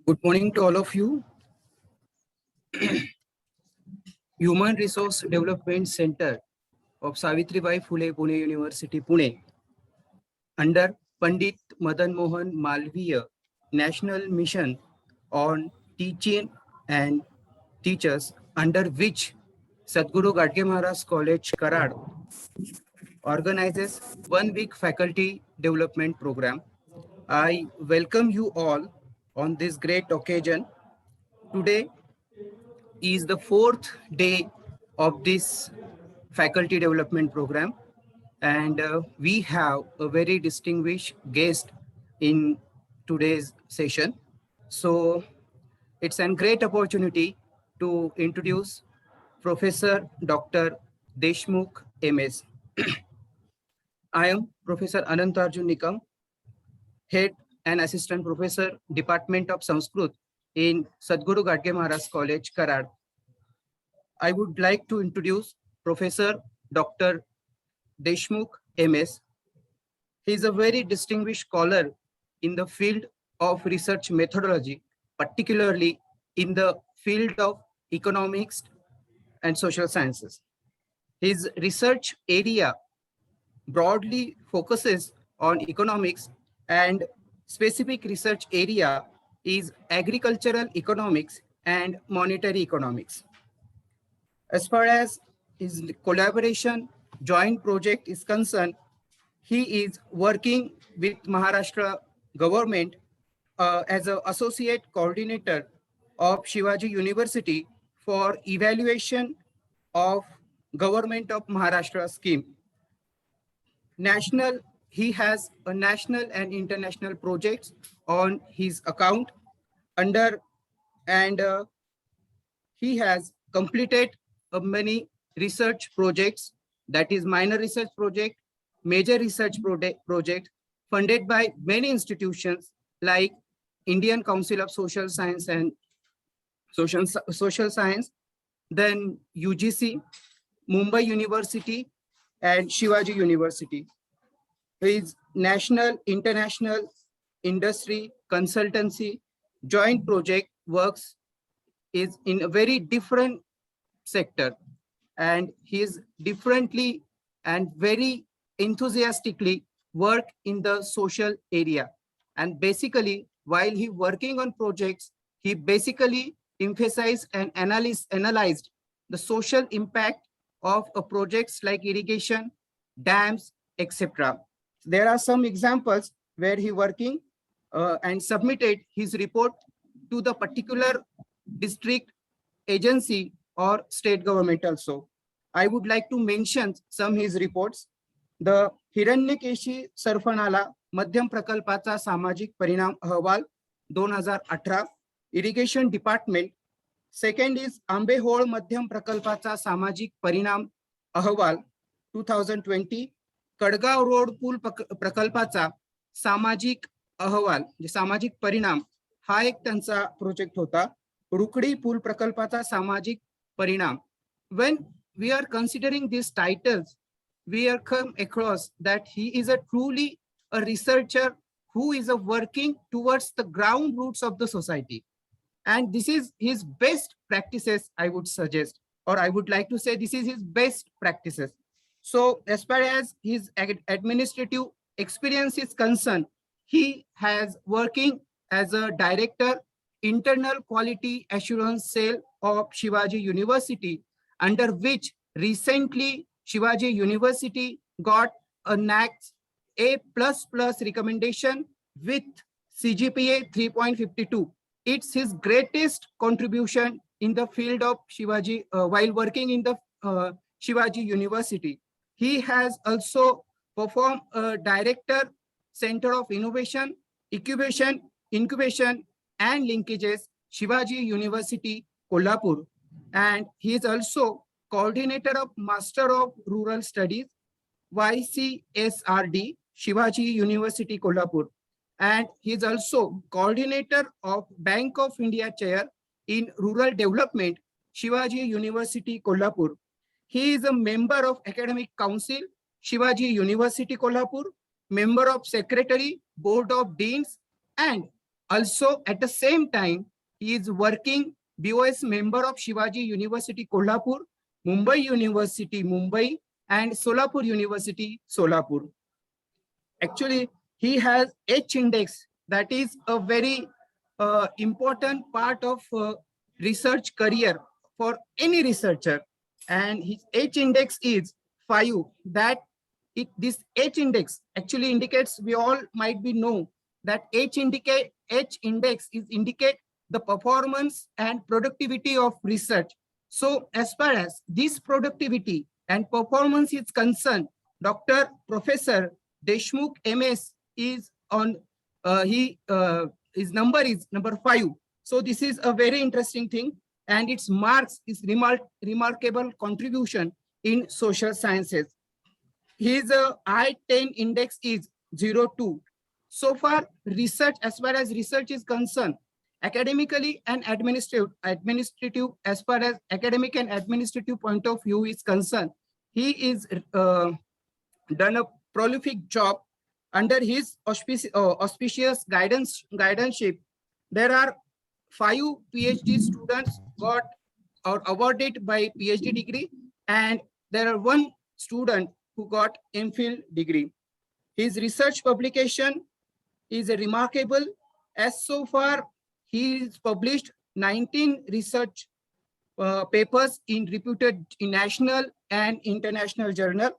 Good morning to all of you. Human Resource Development Center of Savitribai Phule Pune University, Pune, under Pandit Madan Mohan Malviya National Mission on Teaching and Teachers, under which Sadhguru Gadge Maharaj College, Karad, organizes 1 week faculty development program. I welcome you all on this great occasion. Today is the 4th day of this faculty development program, and we have a very distinguished guest in today's session. So it's a great opportunity to introduce Professor Dr. Deshmukh MS. I am Professor Anantarjun Nikam, Head and Assistant Professor, Department of Sanskrit in Sadhguru Gadge Maharaj College, Karad. I would like to introduce Professor Dr. Deshmukh MS. He is a very distinguished scholar in the field of research methodology, particularly in the field of economics and social sciences. His research area broadly focuses on economics, and specific research area is agricultural economics and monetary economics. As far as his collaboration joint project is concerned, he is working with Maharashtra government as an associate coordinator of Shivaji University for evaluation of government of Maharashtra scheme. He has a national and international projects on his account under, and he has completed many research projects, that is minor research project, major research project funded by many institutions like Indian Council of Social Science and Social Science, then UGC, Mumbai University, and Shivaji University. His national, international, industry, consultancy, joint project works is in a very different sector, and he is differently and very enthusiastically work in the social area. And basically, while he working on projects, he basically emphasized and analyzed the social impact of projects like irrigation, dams, etc. There are some examples where he working and submitted his report to the particular district agency or state government also. I would like to mention some his reports. The Hiranyakeshi सर्फनाला मध्यम प्रकल्पाचा सामाजिक परिणाम अहवाल 2018 irrigation department. Second is आंबेहोळ मध्यम प्रकल्पाचा सामाजिक परिणाम अहवाल 2020. कडगाव रोड पूल प्रकल्पाचा सामाजिक अहवाल सामाजिक परिणाम हा एक त्यांचा प्रोजेक्ट होता. रुकडी पूल प्रकल्पाचा सामाजिक परिणाम. When we are considering these titles, we are come across that he is a truly a researcher who is working towards the ground roots of the society, and this is his best practices, I would suggest, or I would like to say this is his best practices. So as far as his administrative experience is concerned, he has working as a director, internal quality assurance cell of Shivaji University, under which recently Shivaji University got a NAAC A++ recommendation with CGPA 3.52. It's his greatest contribution in the field of Shivaji while working in the Shivaji University. He has also performed a director, Center of Innovation, Incubation, and Linkages, Shivaji University, Kolhapur. And he is also coordinator of Master of Rural Studies, YCSRD, Shivaji University, Kolhapur. And he is also coordinator of Bank of India Chair in Rural Development, Shivaji University, Kolhapur. He is a member of Academic Council, Shivaji University, Kolhapur, member of Secretary, Board of Deans, and Also, at the same time, he is working BOS member of Shivaji University, Kolhapur, Mumbai University, Mumbai, and Solapur University, Solapur. Actually, he has H index. That is a very important part of research career for any researcher. And his H index is 5. That this H index actually indicates, we all might be know that H index is indicate the performance and productivity of research. So as far as this productivity and performance is concerned, Dr. Professor Deshmukh MS is on, his number is number 5. So this is a very interesting thing, and its marks is remarkable contribution in social sciences. His I-10 index is 0.2. So far, research, as far as research is concerned, academically and administrative, as far as academic and administrative point of view is concerned, he is done a prolific job under his auspicious guidance-ship. There are 5 PhD students got or awarded by PhD degree, and there are 1 student who got MPhil degree. His research publication is remarkable, as so far he has published 19 research papers in reputed national and international journal.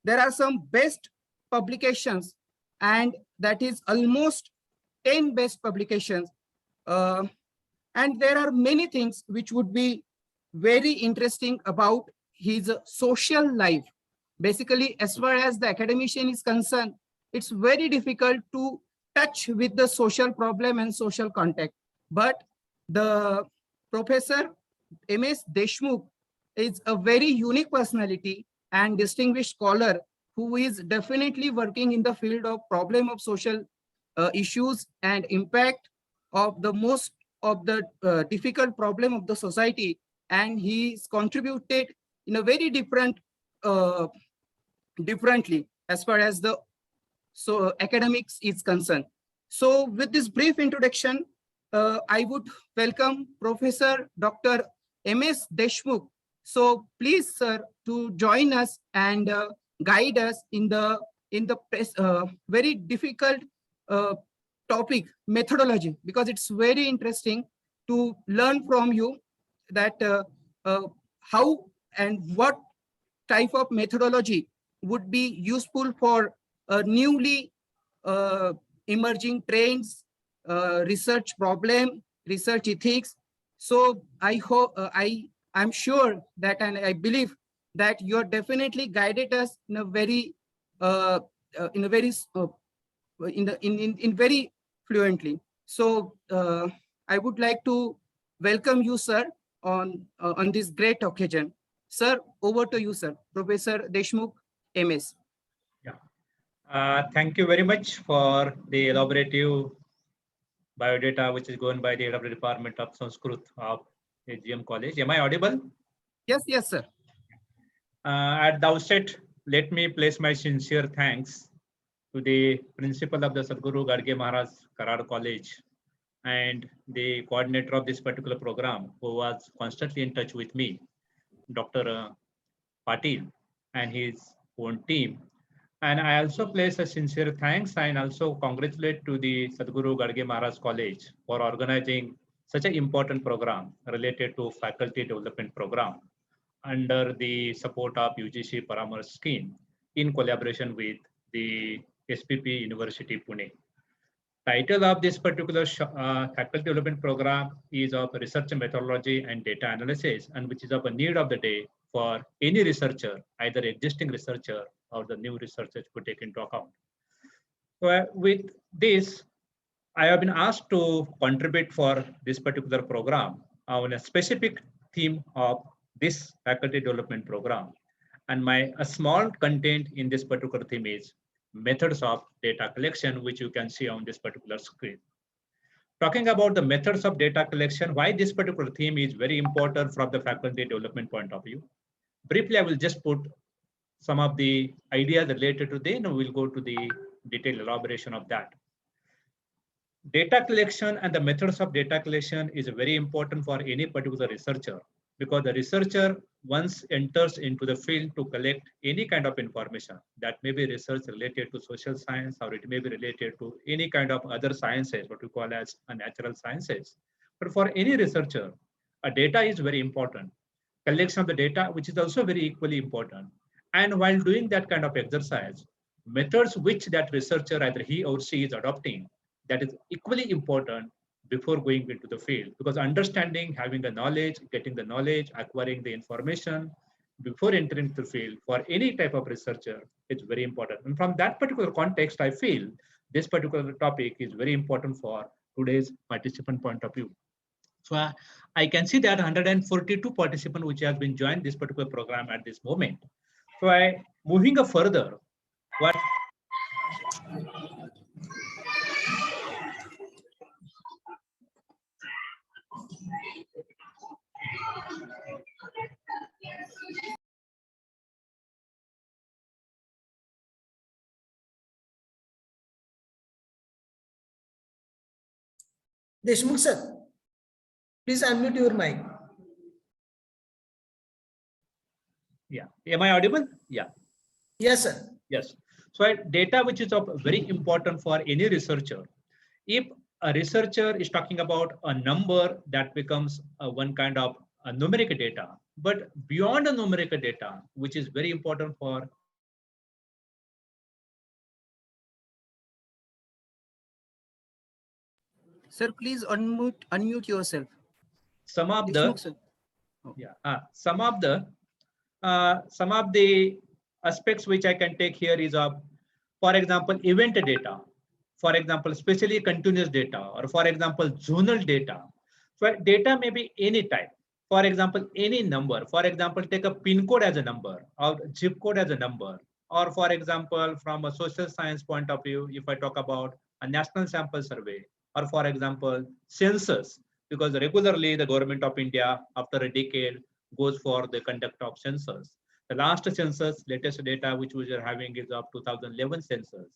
There are some best publications, and that is almost 10 best publications. And there are many things which would be very interesting about his social life. Basically, as far as the academician is concerned, it's very difficult to touch with the social problem and social contact. But the Professor MS Deshmukh is a very unique personality and distinguished scholar who is definitely working in the field of problem of social issues and impact of the most of the difficult problem of the society. And he's contributed in a very differently as far as the academics is concerned. So with this brief introduction, I would welcome Professor Dr. MS Deshmukh. So please, sir, to join us and guide us in the very difficult topic, methodology, because it's very interesting to learn from you that how and what type of methodology would be useful for newly emerging trends, research problem, research ethics. So I hope I'm sure that, and I believe that you're definitely guided us in a very very fluently. So I would like to welcome you, sir, on this great occasion. Sir, over to you, sir. Professor Deshmukh, MS. Yeah. Thank you very much for the elaborative biodata, which is given by the head of the Department of Sanskrit of AGM College. Am I audible? Yes, yes, sir. At the outset, let me place my sincere thanks to the principal of the Sadhguru Gadge Maharaj Karar College and the coordinator of this particular program, who was constantly in touch with me, Dr. Patil, and his own team. And I also place a sincere thanks and also congratulate to the Sadhguru Gadge Maharaj College for organizing such an important program related to faculty development program under the support of UGC Paramars scheme in collaboration with the SPP University Pune. Title of this particular faculty development program is of research methodology and data analysis, and which is of a need of the day for any researcher, either existing researcher or the new researchers to take into account. So with this, I have been asked to contribute for this particular program on a specific theme of this faculty development program. And a small content in this particular theme is methods of data collection, which you can see on this particular screen. Talking about the methods of data collection, why this particular theme is very important from the faculty development point of view. Briefly, I will just put some of the ideas related to this, and we'll go to the detailed elaboration of that. Data collection and the methods of data collection is very important for any particular researcher, because the researcher once enters into the field to collect any kind of information, that may be research related to social science, or it may be related to any kind of other sciences, what we call as natural sciences. But for any researcher, data is very important. Collection of the data, which is also very equally important. And while doing that kind of exercise, methods which that researcher, either he or she, is adopting, that is equally important before going into the field, because understanding, having the knowledge, getting the knowledge, acquiring the information before entering the field for any type of researcher is very important. And from that particular context, I feel this particular topic is very important for today's participant point of view. So I can see that 142 participants which have been joined this particular program at this moment. So moving further, what Deshmukh sir, please unmute your mic. Yeah, am I audible? Yeah. Yes, sir. Yes. So data, which is of very important for any researcher. If a researcher is talking about a number, that becomes one kind of numeric data. But beyond the numeric data, which is very important for Sir, please unmute yourself. some of the Deshmukh sir. some of the aspects which I can take here is of, for example, event data, for example, especially continuous data, or for example, zonal data. So data may be any type. For example, any number. For example, take a PIN code as a number, or zip code as a number. Or for example, from a social science point of view, if I talk about a national sample survey, or for example, census, because regularly the government of India, after a decade, goes for the conduct of census. The last census, latest data which we are having is of 2011 census.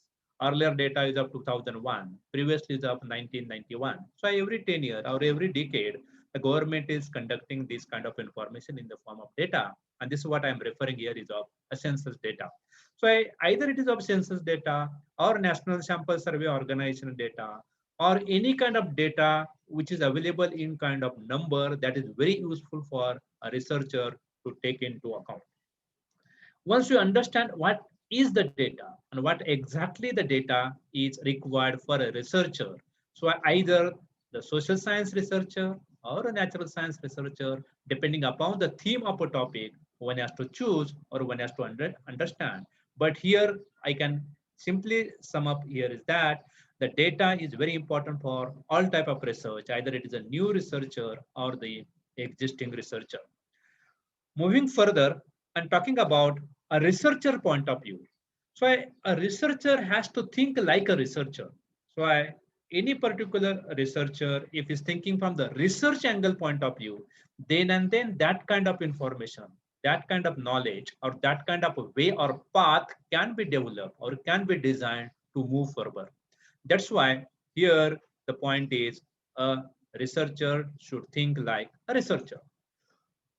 Earlier data is of 2001. Previously is of 1991. So every 10 years or every decade, the government is conducting this kind of information in the form of data. And this is what I'm referring here is of a census data. So either it is of census data or National Sample Survey Organization data, or any kind of data which is available in kind of number, that is very useful for a researcher to take into account. Once you understand what is the data and what exactly the data is required for a researcher, so either the social science researcher or a natural science researcher, depending upon the theme of a topic, one has to choose or one has to understand. But here I can simply sum up here is that the data is very important for all type of research, either it is a new researcher or the existing researcher. Moving further and talking about a researcher point of view. So a researcher has to think like a researcher. So any particular researcher, if he's thinking from the research angle point of view, then and then that kind of information, that kind of knowledge, or that kind of way or path can be developed or can be designed to move further. That's why here the point is a researcher should think like a researcher.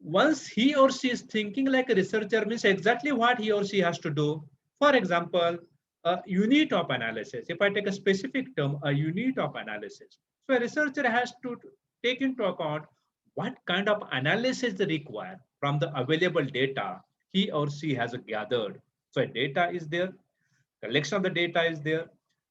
Once he or she is thinking like a researcher, means exactly what he or she has to do. For example, a unit of analysis. If I take a specific term, a unit of analysis. So a researcher has to take into account what kind of analysis is required from the available data he or she has gathered. So data is there, collection of the data is there,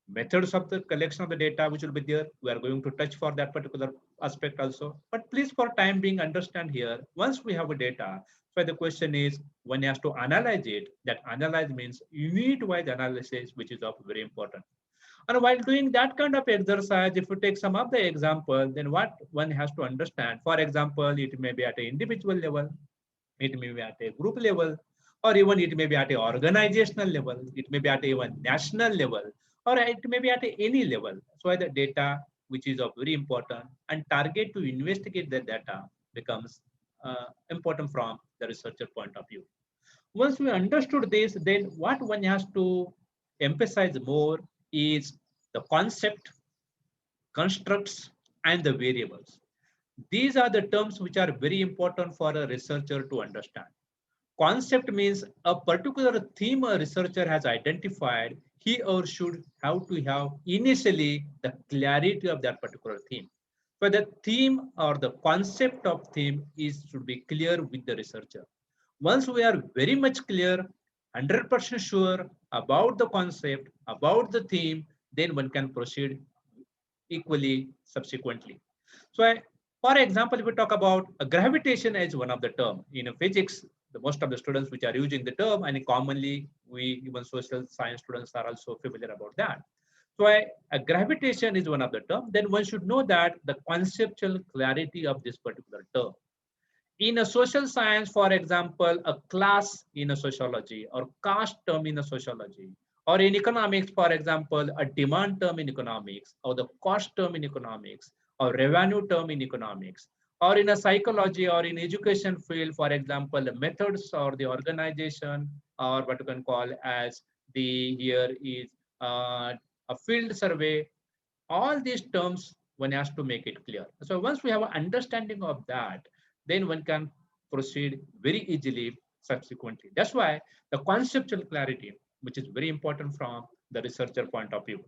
methods of the collection of the data which will be there. We are going to touch for that particular aspect also. But please, for time being, understand here, once we have a data, so the question is, one has to analyze it. That analyze means unit-wise analysis, which is of very important. And while doing that kind of exercise, if you take some of the example, then what one has to understand, for example, it may be at an individual level, it may be at a group level, or even it may be at an organizational level, it may be at even national level, or it may be at any level. So the data, which is of very important, and target to investigate the data becomes important from the researcher point of view. Once we understood this, then what one has to emphasize more is the concept, constructs, and the variables. These are the terms which are very important for a researcher to understand. Concept means a particular theme a researcher has identified, he or should have to have initially the clarity of that particular theme. So the theme or the concept of theme should be clear with the researcher. Once we are very much clear, 100% sure about the concept, about the theme, then one can proceed equally subsequently. So for example, if we talk about gravitation as one of the term in physics, the most of the students which are using the term, and commonly we even social science students are also familiar about that. So gravitation is one of the term. Then one should know that the conceptual clarity of this particular term. In a social science, for example, a class in a sociology or caste term in a sociology, or in economics, for example, a demand term in economics, or the cost term in economics, or revenue term in economics, or in a psychology or in education field, for example, the methods or the organization, or what you can call as the here is a field survey. All these terms one has to make it clear. So once we have an understanding of that, then one can proceed very easily subsequently. That's why the conceptual clarity, which is very important from the researcher point of view.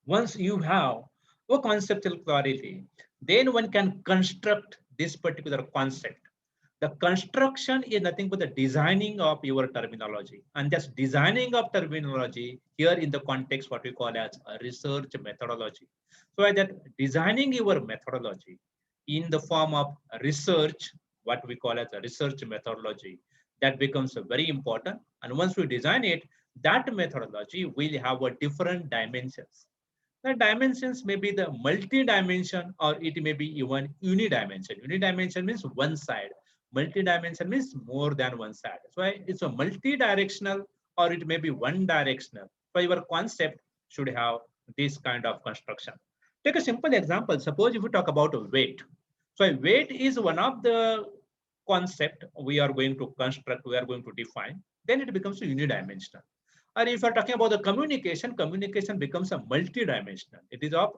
Once you have a conceptual clarity, then one can construct this particular concept. The construction is nothing but the designing of your terminology, and just designing of terminology here in the context what we call as a research methodology. So that designing your methodology in the form of research, what we call as a research methodology, that becomes very important. And once we design it, that methodology will have a different dimensions. The dimensions may be the multi-dimension or it may be even unidimension. Unidimension means one side. Multi-dimension means more than one side. So it's a multi-directional or it may be one directional. So your concept should have this kind of construction. Take a simple example. Suppose if we talk about weight. So weight is one of the concept we are going to construct, we are going to define. Then it becomes unidimensional. Or if you're talking about the communication, communication becomes a multi-dimensional. It is of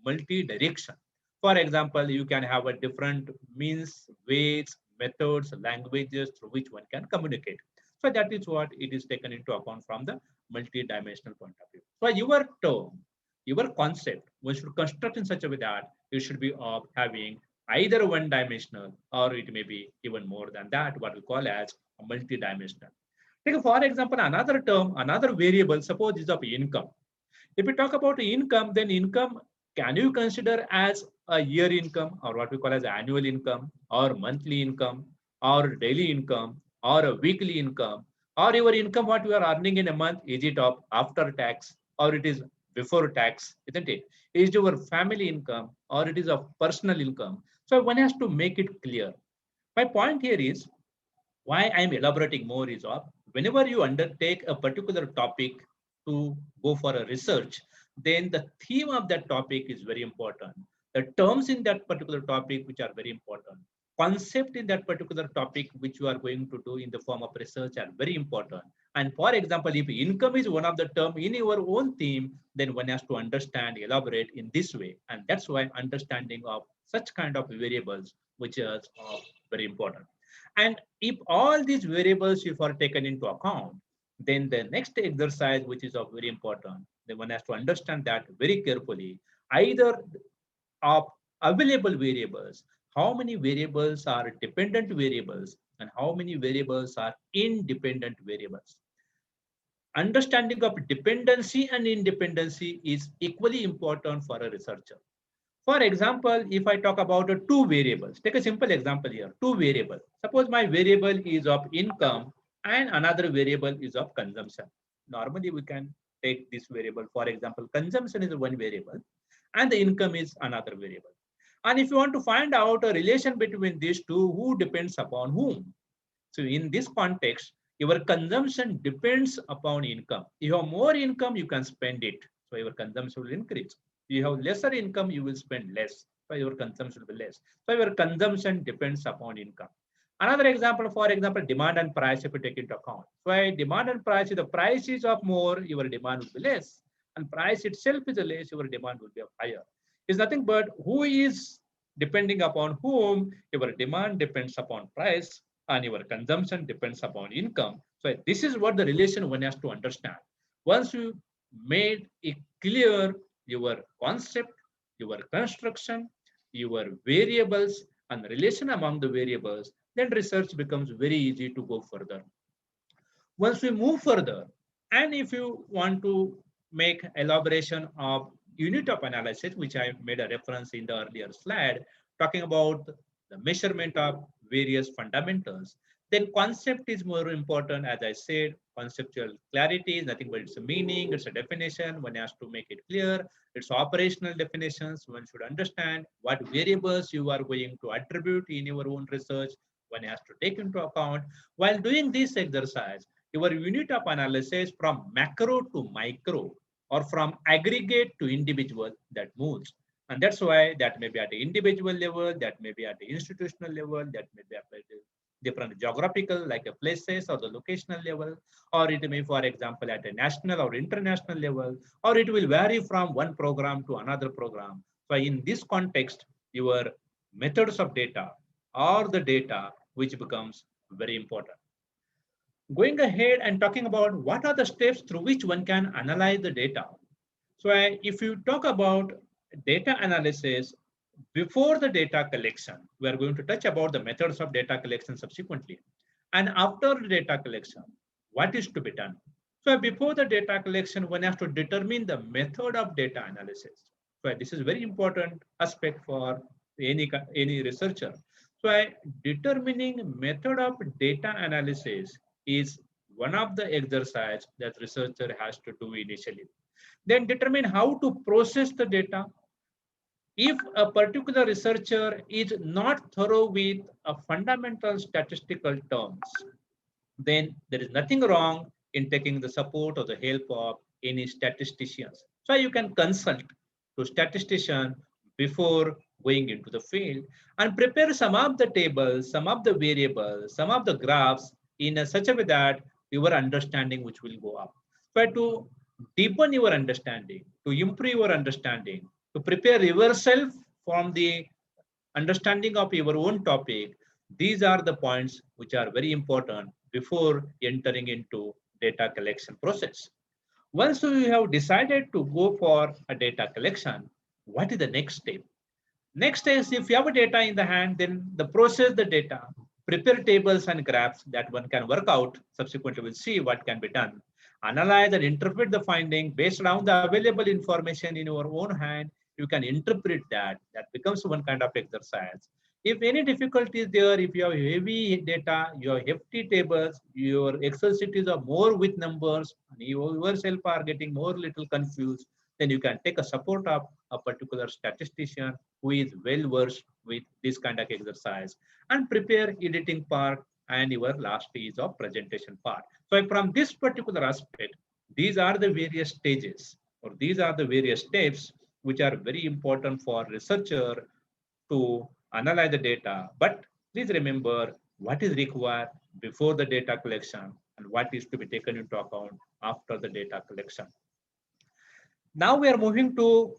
multi-direction. For example, you can have a different means, ways, methods, languages through which one can communicate. So that is what it is taken into account from the multi-dimensional point of view. So your term, your concept, one should construct in such a way that it should be of having either one dimensional or it may be even more than that, what we call as a multi-dimensional. Take for example, another term, another variable, suppose is of income. If we talk about income, then income, can you consider as a year income or what we call as annual income or monthly income or daily income or a weekly income or your income, what you are earning in a month, is it of after tax or it is before tax, isn't it? Is your family income or it is of personal income? So one has to make it clear. My point here is, why I'm elaborating more is of whenever you undertake a particular topic to go for a research, then the theme of that topic is very important. The terms in that particular topic which are very important. Concept in that particular topic which you are going to do in the form of research are very important. And for example, if income is one of the term in your own theme, then one has to understand, elaborate in this way. And that's why understanding of such kind of variables which is very important. And if all these variables if are taken into account, then the next exercise, which is of very important, then one has to understand that very carefully, either of available variables, how many variables are dependent variables and how many variables are independent variables. Understanding of dependency and independency is equally important for a researcher. For example, if I talk about two variables, take a simple example here, two variables. Suppose my variable is of income and another variable is of consumption. Normally we can take this variable. For example, consumption is one variable and the income is another variable. And if you want to find out a relation between these two, who depends upon whom? So in this context, your consumption depends upon income. You have more income, you can spend it. So your consumption will increase. You have lesser income, you will spend less. So your consumption will be less. So your consumption depends upon income. Another example, for example, demand and price if you take into account. So demand and price, if the price is of more, your demand will be less. And price itself is less, your demand will be higher. is nothing but who is depending upon whom. Your demand depends upon price and your consumption depends upon income. So this is what the relation one has to understand. Once you made it clear your concept, your construction, your variables and relation among the variables, then research becomes very easy to go further. Once we move further, and if you want to make elaboration of unit of analysis, which I made a reference in the earlier slide, talking about the measurement of various fundamentals, then concept is more important. As I said, conceptual clarity is nothing but it's a meaning, it's a definition, one has to make it clear. It's operational definitions, one should understand what variables you are going to attribute in your own research, one has to take into account. While doing this exercise, your unit of analysis from macro to micro or from aggregate to individual, that moves. And that's why that may be at the individual level, that may be at the institutional level, that may be at the different geographical, like a places or the locational level, or it may, for example, at a national or international level, or it will vary from one program to another program. So in this context, your methods of data or the data which becomes very important. Going ahead and talking about what are the steps through which one can analyze the data. So if you talk about data analysis, before the data collection, we are going to touch about the methods of data collection subsequently. And after the data collection, what is to be done? So before the data collection, one has to determine the method of data analysis. So this is very important aspect for any researcher. So determining method of data analysis is one of the exercise that researcher has to do initially. Then determine how to process the data. If a particular researcher is not thorough with a fundamental statistical terms, then there is nothing wrong in taking the support or the help of any statisticians. So you can consult to statistician before going into the field and prepare some of the tables, some of the variables, some of the graphs in such a way that your understanding which will go up. So to deepen your understanding, to improve your understanding, to prepare yourself from the understanding of your own topic, these are the points which are very important before entering into data collection process. Once you have decided to go for a data collection, what is the next step? Next is if you have data in the hand, then the process the data, prepare tables and graphs that one can work out. Subsequently, we'll see what can be done. Analyze and interpret the finding based on the available information in your own hand. You can interpret that. That becomes one kind of exercise. If any difficulty is there, if you have heavy data, you have hefty tables, your Excel sheets are more with numbers, and you yourself are getting more little confused, then you can take a support of a particular statistician who is well versed with this kind of exercise and prepare editing part and your last is of presentation part. So from this particular aspect, these are the various stages or these are the various steps which are very important for researcher to analyze the data. But please remember what is required before the data collection and what is to be taken into account after the data collection. Now we are moving to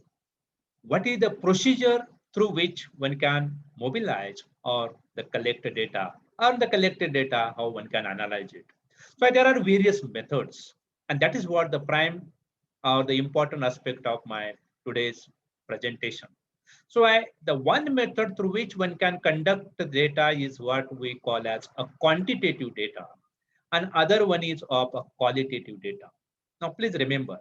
what is the procedure through which one can mobilize or the collected data or the collected data, how one can analyze it. So there are various methods, and that is what the prime or the important aspect of my today's presentation. So the one method through which one can conduct the data is what we call as a quantitative data, and other one is of a qualitative data. Now please remember,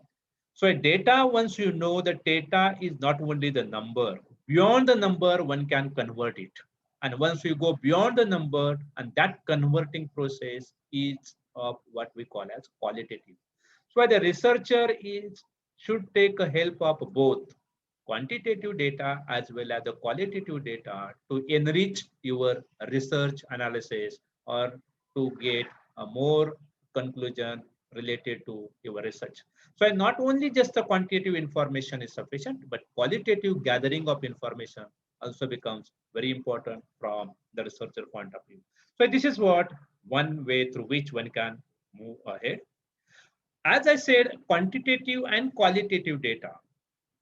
so data, once you know the data is not only the number, beyond the number, one can convert it. And once you go beyond the number, and that converting process is of what we call as qualitative. So the researcher should take a help of both quantitative data as well as the qualitative data to enrich your research analysis or to get a more conclusion related to your research. So not only just the quantitative information is sufficient, but qualitative gathering of information also becomes very important from the researcher point of view. So this is what one way through which one can move ahead. As I said, quantitative and qualitative data,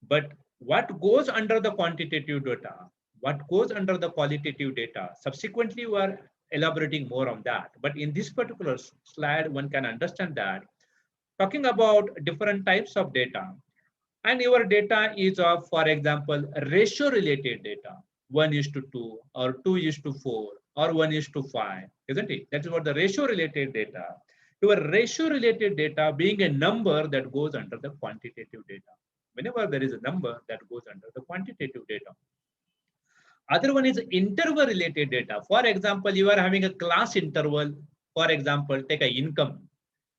but what goes under the quantitative data, what goes under the qualitative data. Subsequently, we are elaborating more on that. But in this particular slide, one can understand that talking about different types of data, and your data is of, for example, ratio related data, 1 is to 2 or 2 is to 4 or 1 is to 5, isn't it? That is what the ratio related data. Your ratio related data being a number that goes under the quantitative data. Whenever there is a number that goes under the quantitative data. Other one is interval related data. For example, you are having a class interval. For example, take a income.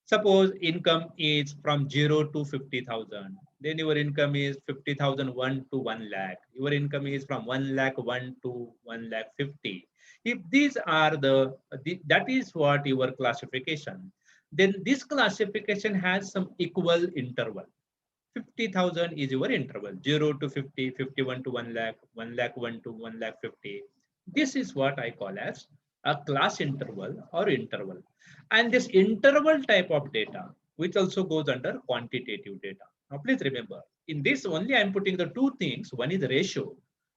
Suppose income is from 0 to 50,000. Then your income is 50,001 to 1 lakh. Your income is from 1 lakh 1 to 1 lakh 50. If these are that is what your classification. Then this classification has some equal interval. 50,000 is your interval, 0 to 50, 51 to 1 lakh, 1 lakh 1 to 1 lakh 50. This is what I call as a class interval or interval. And this interval type of data, which also goes under quantitative data. Now, please remember, in this only I'm putting the two things. One is ratio,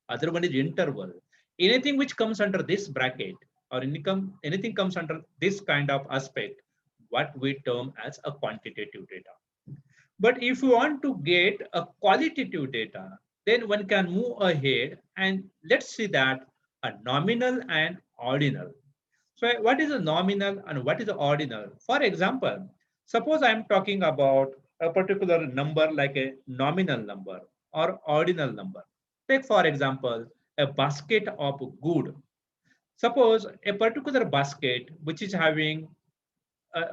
other one is interval. Anything which comes under this bracket or anything comes under this kind of aspect, what we term as a quantitative data. But if you want to get a qualitative data, then one can move ahead and let's see that a nominal and ordinal. So what is a nominal and what is the ordinal? For example, suppose I'm talking about a particular number like a nominal number or ordinal number. Take for example, a basket of good. Suppose a particular basket which is having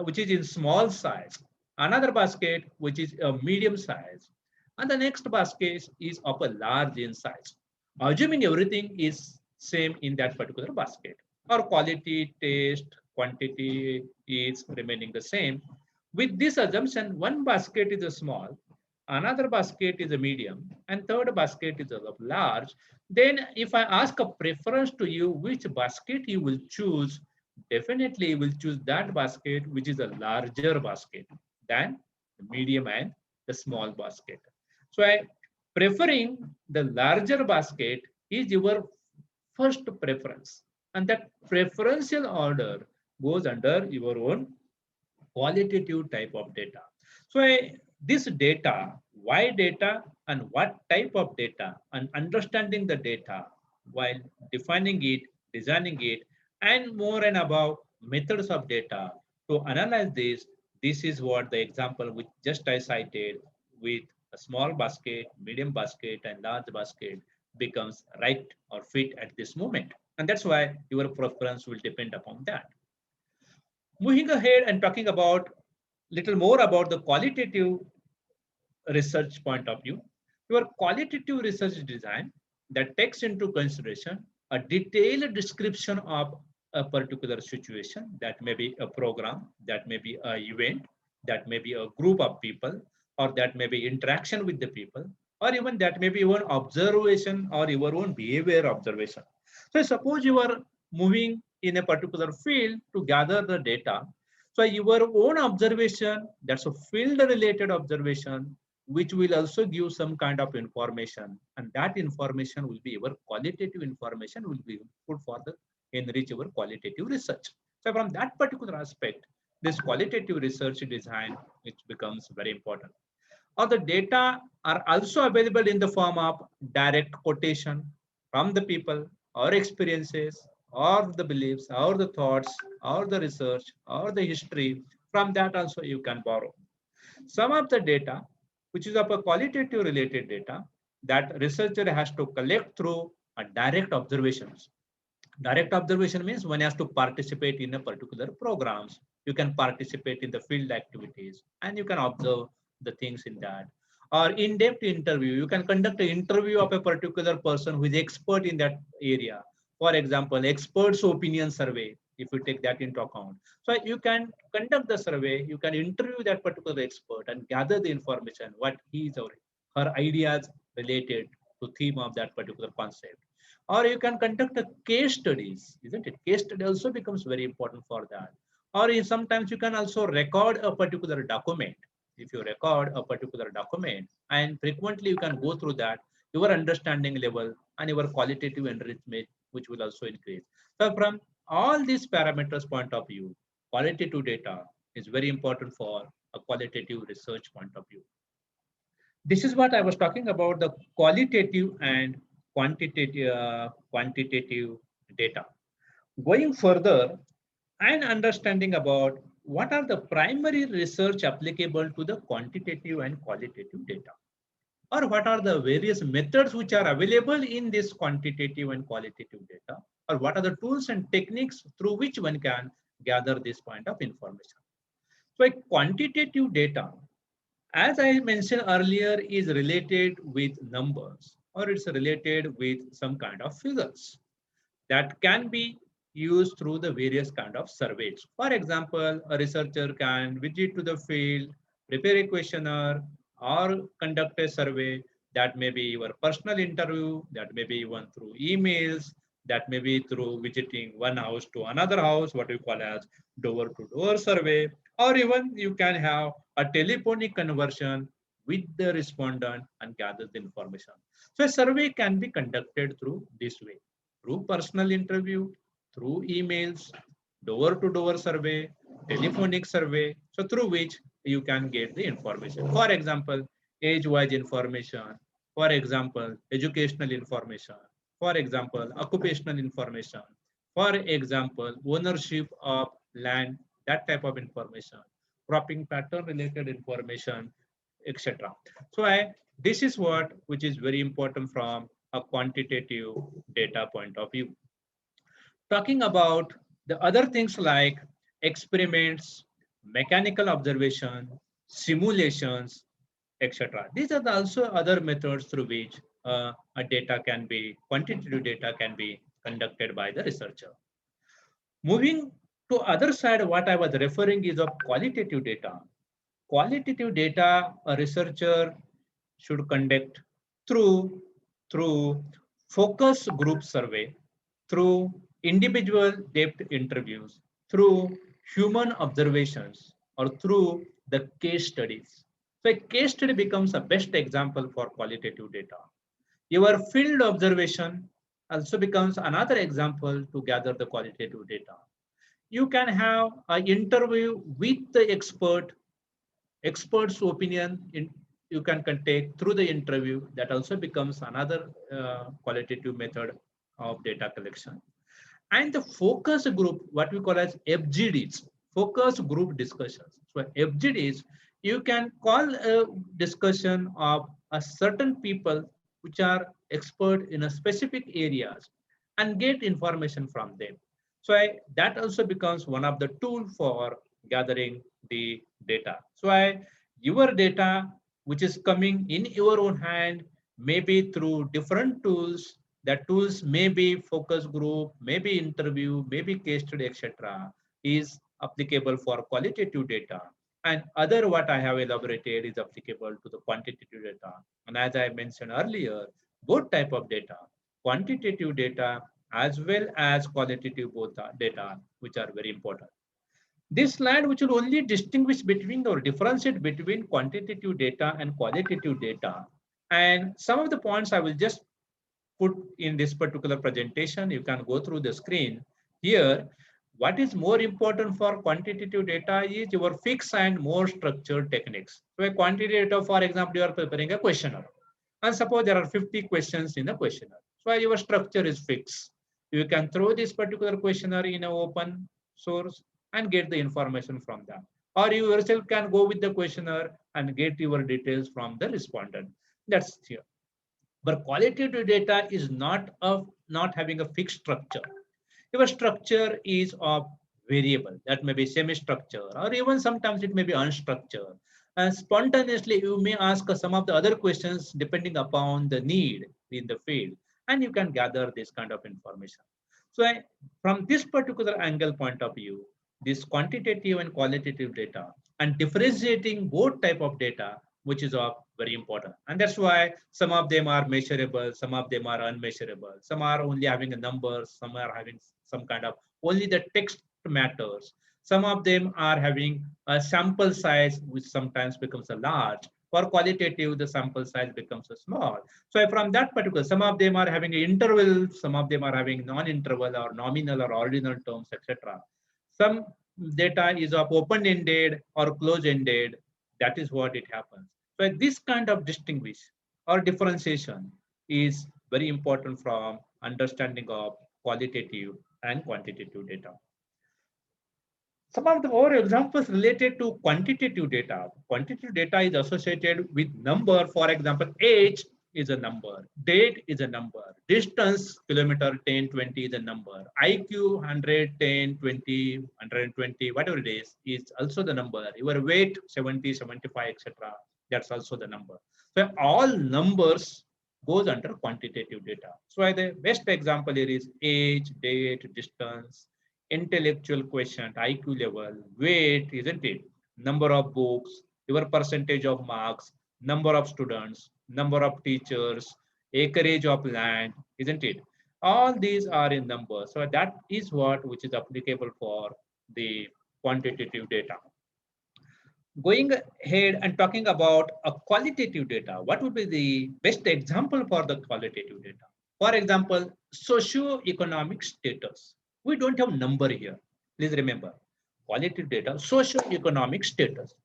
which is in small size, another basket which is a medium size, and the next basket is of a large in size. Assuming everything is same in that particular basket, or quality, taste, quantity is remaining the same. With this assumption, one basket is a small, another basket is a medium, and third basket is a large. Then if I ask a preference to you, which basket you will choose, definitely you will choose that basket which is a larger basket than the medium and the small basket. So preferring the larger basket is your first preference, and that preferential order goes under your own qualitative type of data. So this data, why data and what type of data, and understanding the data while defining it, designing it, and more and above methods of data to analyze this. This is what the example which just I cited with a small basket, medium basket, and large basket becomes right or fit at this moment. And that's why your preference will depend upon that. Moving ahead and talking about little more about the qualitative research point of view, your qualitative research design that takes into consideration a detailed description of a particular situation. That may be a program, that may be an event, that may be a group of people, or that may be interaction with the people, or even that may be your observation or your own behavior observation. So suppose you are moving in a particular field to gather the data. So your own observation, that's a field related observation, which will also give some kind of information, and that information will be your qualitative information, will be put for the enrich your qualitative research. So from that particular aspect, this qualitative research design, which becomes very important. Or the data are also available in the form of direct quotation from the people or experiences or the beliefs or the thoughts or the research or the history. From that also you can borrow. Some of the data, which is of a qualitative related data, that researcher has to collect through a direct observations. Direct observation means one has to participate in a particular programs. You can participate in the field activities and you can observe the things in that. Or in-depth interview, you can conduct an interview of a particular person who is expert in that area. For example, experts opinion survey, if you take that into account. So you can conduct the survey, you can interview that particular expert and gather the information, what his or her ideas related to theme of that particular concept. Or you can conduct a case studies, isn't it? Case study also becomes very important for that. Or sometimes you can also record a particular document. If you record a particular document and frequently you can go through that, your understanding level and your qualitative enrichment, which will also increase. So from all these parameters point of view, qualitative data is very important for a qualitative research point of view. This is what I was talking about, the qualitative and quantitative data. Going further and understanding about what are the primary research applicable to the quantitative and qualitative data, or what are the various methods which are available in this quantitative and qualitative data, or what are the tools and techniques through which one can gather this point of information. So a quantitative data, as I mentioned earlier, is related with numbers, or it's related with some kind of figures that can be used through the various kind of surveys. For example, a researcher can visit to the field, prepare a questionnaire, or conduct a survey. That may be your personal interview, that may be even through emails, that may be through visiting one house to another house, what we call as door-to-door survey, or even you can have a telephonic conversion with the respondent and gather the information. So a survey can be conducted through this way, through personal interview, through emails, door-to-door survey, telephonic survey, so through which you can get the information. For example, age-wise information, for example, educational information, for example, occupational information, for example, ownership of land, that type of information, cropping pattern related information, etc. So this is what which is very important from a quantitative data point of view. Talking about the other things like experiments, mechanical observation, simulations, etc. These are also other methods through which a data can be, quantitative data can be conducted by the researcher. Moving to other side, what I was referring is of qualitative data. Qualitative data, a researcher should conduct through focus group survey, through individual depth interviews, through human observations, or through the case studies. So a case study becomes a best example for qualitative data. Your field observation also becomes another example to gather the qualitative data. You can have an interview with the expert's opinion you can take through the interview. That also becomes another qualitative method of data collection. And the focus group, what we call as FGDs, focus group discussions. So FGDs, you can call a discussion of a certain people which are expert in a specific areas and get information from them. So that also becomes one of the tool for gathering the data. So your data, which is coming in your own hand, maybe through different tools. That tools may be focus group, maybe interview, maybe case study, etc. is applicable for qualitative data. And other what I have elaborated is applicable to the quantitative data. And as I mentioned earlier, both type of data, quantitative data as well as qualitative both data, which are very important. This slide, which will only distinguish between or differentiate between quantitative data and qualitative data. And some of the points I will just put in this particular presentation. You can go through the screen here. What is more important for quantitative data is your fixed and more structured techniques. So a quantitative data, for example, you are preparing a questionnaire. And suppose there are 50 questions in the questionnaire. So your structure is fixed. You can throw this particular questionnaire in an open source and get the information from that. Or you yourself can go with the questionnaire and get your details from the respondent. That's here. But qualitative data is not having a fixed structure. Your structure is of variable. That may be semi-structure, or even sometimes it may be unstructured. And spontaneously, you may ask some of the other questions depending upon the need in the field, and you can gather this kind of information. So from this particular angle point of view, this quantitative and qualitative data and differentiating both type of data, which is of very important. And that's why some of them are measurable, some of them are unmeasurable, some are only having a number, some are having some kind of only the text matters. Some of them are having a sample size, which sometimes becomes a large, For qualitative, the sample size becomes small. So from that particular, some of them are having an interval, some of them are having non-interval or nominal or ordinal terms, etc. Some data is of open-ended or closed-ended. That is what it happens. So this kind of distinguish or differentiation is very important from understanding of qualitative and quantitative data. Some of the more examples related to quantitative data. Quantitative data is associated with number. For example, age is a number, date is a number, distance, kilometer, 10, 20 is a number, IQ, 100, 10, 20, 120, whatever it is also the number. Your weight, 70, 75, etc. That's also the number. So all numbers goes under quantitative data. So the best example here is age, date, distance, intellectual quotient, IQ level, weight, isn't it? Number of books, your percentage of marks, number of students, number of teachers, acreage of land, isn't it? All these are in numbers. So that is what which is applicable for the quantitative data. Going ahead and talking about a qualitative data, what would be the best example for the qualitative data? For example, socio-economic status. We don't have number here. Please remember, qualitative data, socio-economic status.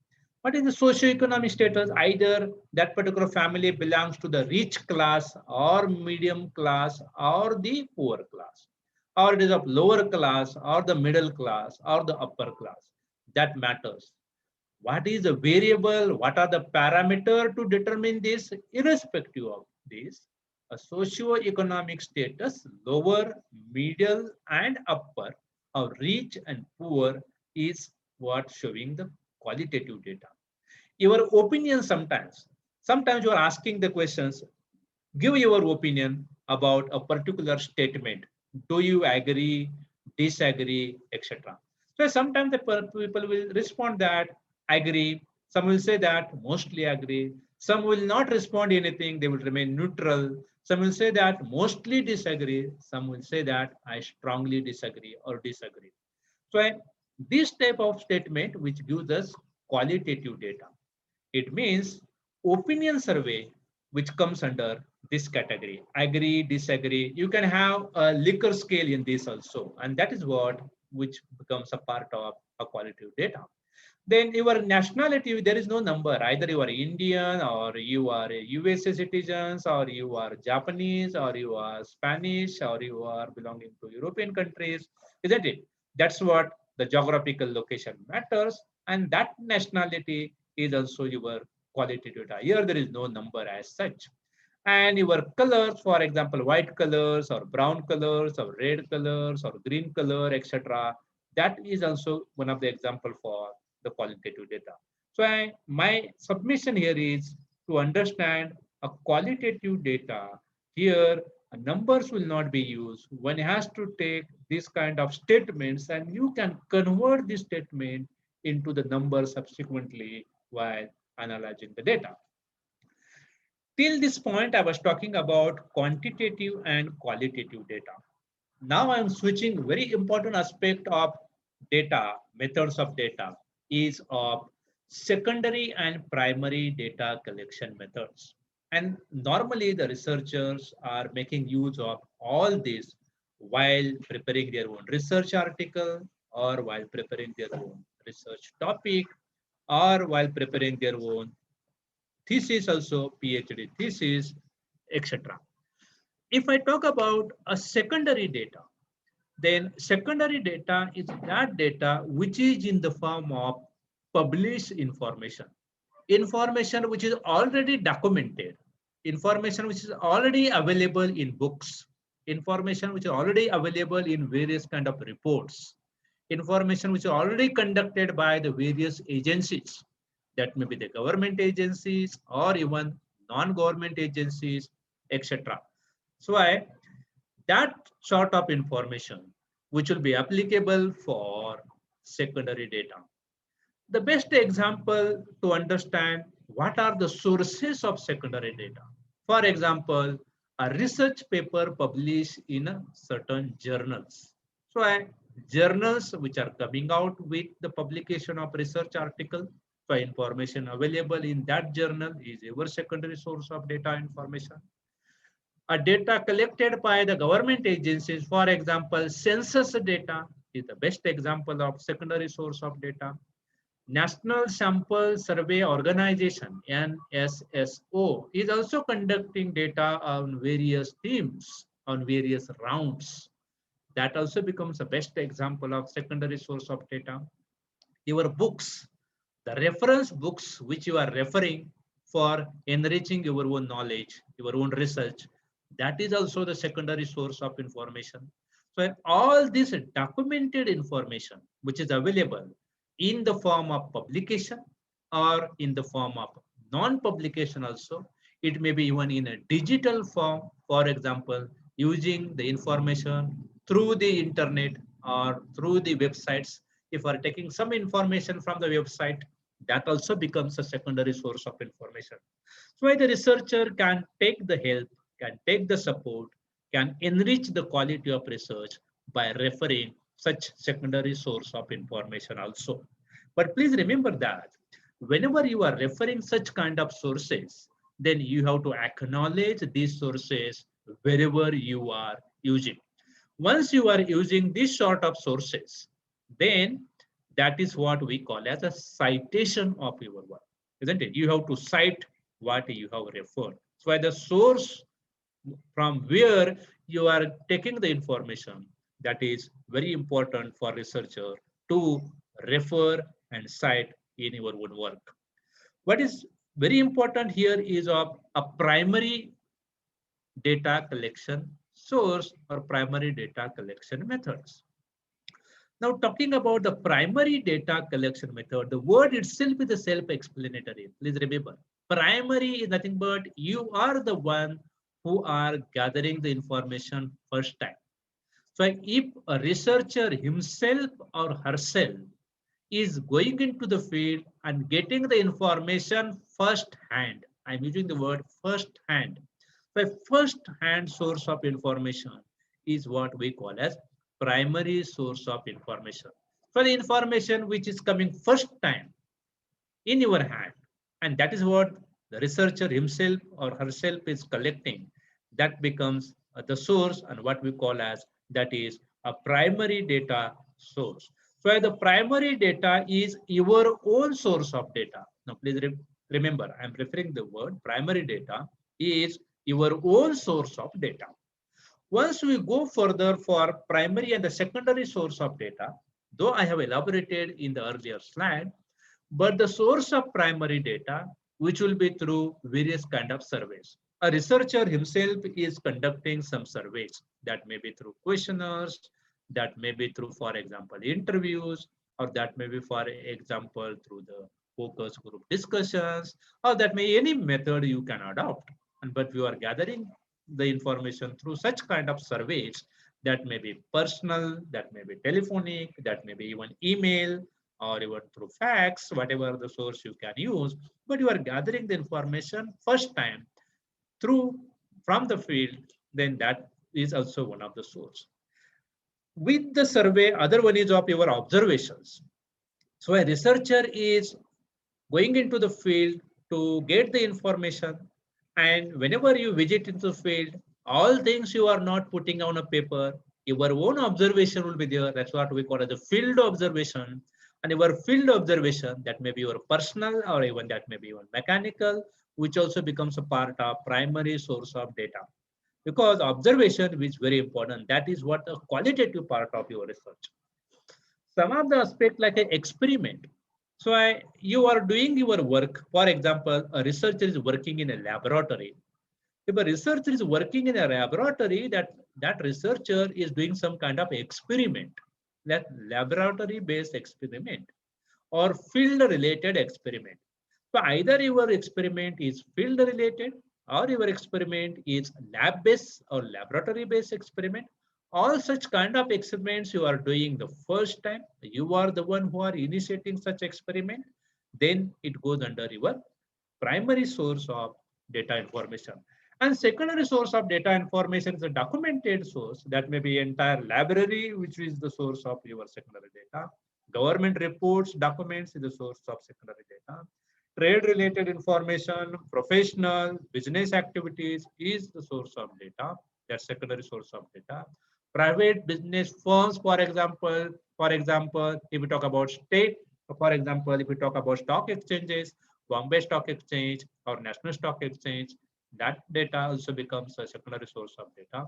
What is the socio-economic status? Either that particular family belongs to the rich class or medium class or the poor class, or it is of lower class or the middle class or the upper class. That matters. What is the variable? What are the parameter to determine this? Irrespective of this, a socio-economic status, lower, middle, and upper, or rich and poor is what showing the qualitative data. Your opinion sometimes you are asking the questions, give your opinion about a particular statement. Do you agree, disagree, etc. So sometimes the people will respond that agree. Some will say that mostly agree. Some will not respond anything. They will remain neutral. Some will say that mostly disagree. Some will say that I strongly disagree or disagree. So this type of statement which gives us qualitative data. It means opinion survey which comes under this category. Agree, disagree. You can have a Likert scale in this also. And that is what which becomes a part of a qualitative data. Then your nationality, there is no number. Either you are Indian or you are a USA citizens or you are Japanese or you are Spanish or you are belonging to European countries, isn't it? That's what the geographical location matters. And that nationality is also your qualitative data. Here there is no number as such. And your colors, for example, white colors or brown colors or red colors or green color, etc. That is also one of the example for the qualitative data. So my submission here is to understand a qualitative data. Here, numbers will not be used. One has to take this kind of statements and you can convert this statement into the number subsequently while analyzing the data. Till this point, I was talking about quantitative and qualitative data. Now I'm switching very important aspect of data, methods of data is of secondary and primary data collection methods. And normally the researchers are making use of all this while preparing their own research article or while preparing their own research topic or while preparing their own thesis also, PhD thesis, etc. If I talk about a secondary data, then secondary data is that data which is in the form of published information, information which is already documented, information which is already available in books, information which is already available in various kind of reports, information which is already conducted by the various agencies, that may be the government agencies or even non-government agencies, etc. So that sort of information which will be applicable for secondary data. The best example to understand what are the sources of secondary data. For example, a research paper published in a certain journals. So journals which are coming out with the publication of research article, So information available in that journal is your secondary source of data information. A data collected by the government agencies, for example, census data is the best example of secondary source of data. National Sample Survey Organization, NSSO, is also conducting data on various themes, on various rounds. That also becomes the best example of secondary source of data. Your books, the reference books which you are referring for enriching your own knowledge, your own research, that is also the secondary source of information. So all this documented information which is available in the form of publication or in the form of non-publication also, it may be even in a digital form, for example, using the information through the internet or through the websites. If we are taking some information from the website, that also becomes a secondary source of information. So the researcher can take the help, can take the support, can enrich the quality of research by referring such secondary source of information also. But please remember that whenever you are referring such kind of sources, then you have to acknowledge these sources wherever you are using. Once you are using this sort of sources, then that is what we call as a citation of your work, isn't it? You have to cite what you have referred. So the source from where you are taking the information, that is very important for researcher to refer and cite in your own work. What is very important here is of a primary data collection source or primary data collection methods. Now, talking about the primary data collection method, the word itself is self-explanatory. Please remember, primary is nothing but you are the one who are gathering the information first time. So if a researcher himself or herself is going into the field and getting the information first hand, I'm using the word first hand. So a first hand source of information is what we call as primary source of information. So the information which is coming first time in your hand, and that is what the researcher himself or herself is collecting, that becomes the source and what we call as that is a primary data source. So the primary data is your own source of data. Now please remember, I'm referring the word primary data is your own source of data. Once we go further for primary and the secondary source of data, though I have elaborated in the earlier slide, but the source of primary data, which will be through various kind of surveys. A researcher himself is conducting some surveys that may be through questionnaires, that may be through, for example, interviews, or that may be, for example, through the focus group discussions, or that may be any method you can adopt. And but you are gathering the information through such kind of surveys that may be personal, that may be telephonic, that may be even email, or even through fax, whatever the source you can use, but you are gathering the information first time through from the field, then that is also one of the source. With the survey, other one is of your observations. So a researcher is going into the field to get the information, and whenever you visit into the field, all things you are not putting on a paper, your own observation will be there. That's what we call as the field observation. And your field observation, that may be your personal or even that may be even mechanical, which also becomes a part of primary source of data. Because observation is very important. That is what the qualitative part of your research. Some of the aspect like an experiment. So you are doing your work. For example, a researcher is working in a laboratory. If a researcher is working in a laboratory, that researcher is doing some kind of experiment, that laboratory-based experiment or field-related experiment. So either your experiment is field-related or your experiment is lab-based or laboratory-based experiment. All such kind of experiments you are doing the first time, you are the one who are initiating such experiment, then it goes under your primary source of data information. And secondary source of data information is a documented source that may be entire library, which is the source of your secondary data, Government reports, documents is the source of secondary data. Trade-related information, professional, business activities is the source of data. That's secondary source of data. Private business firms, for example, if we talk about state, for example, if we talk about stock exchanges, Bombay Stock Exchange or National Stock Exchange, that data also becomes a secondary source of data.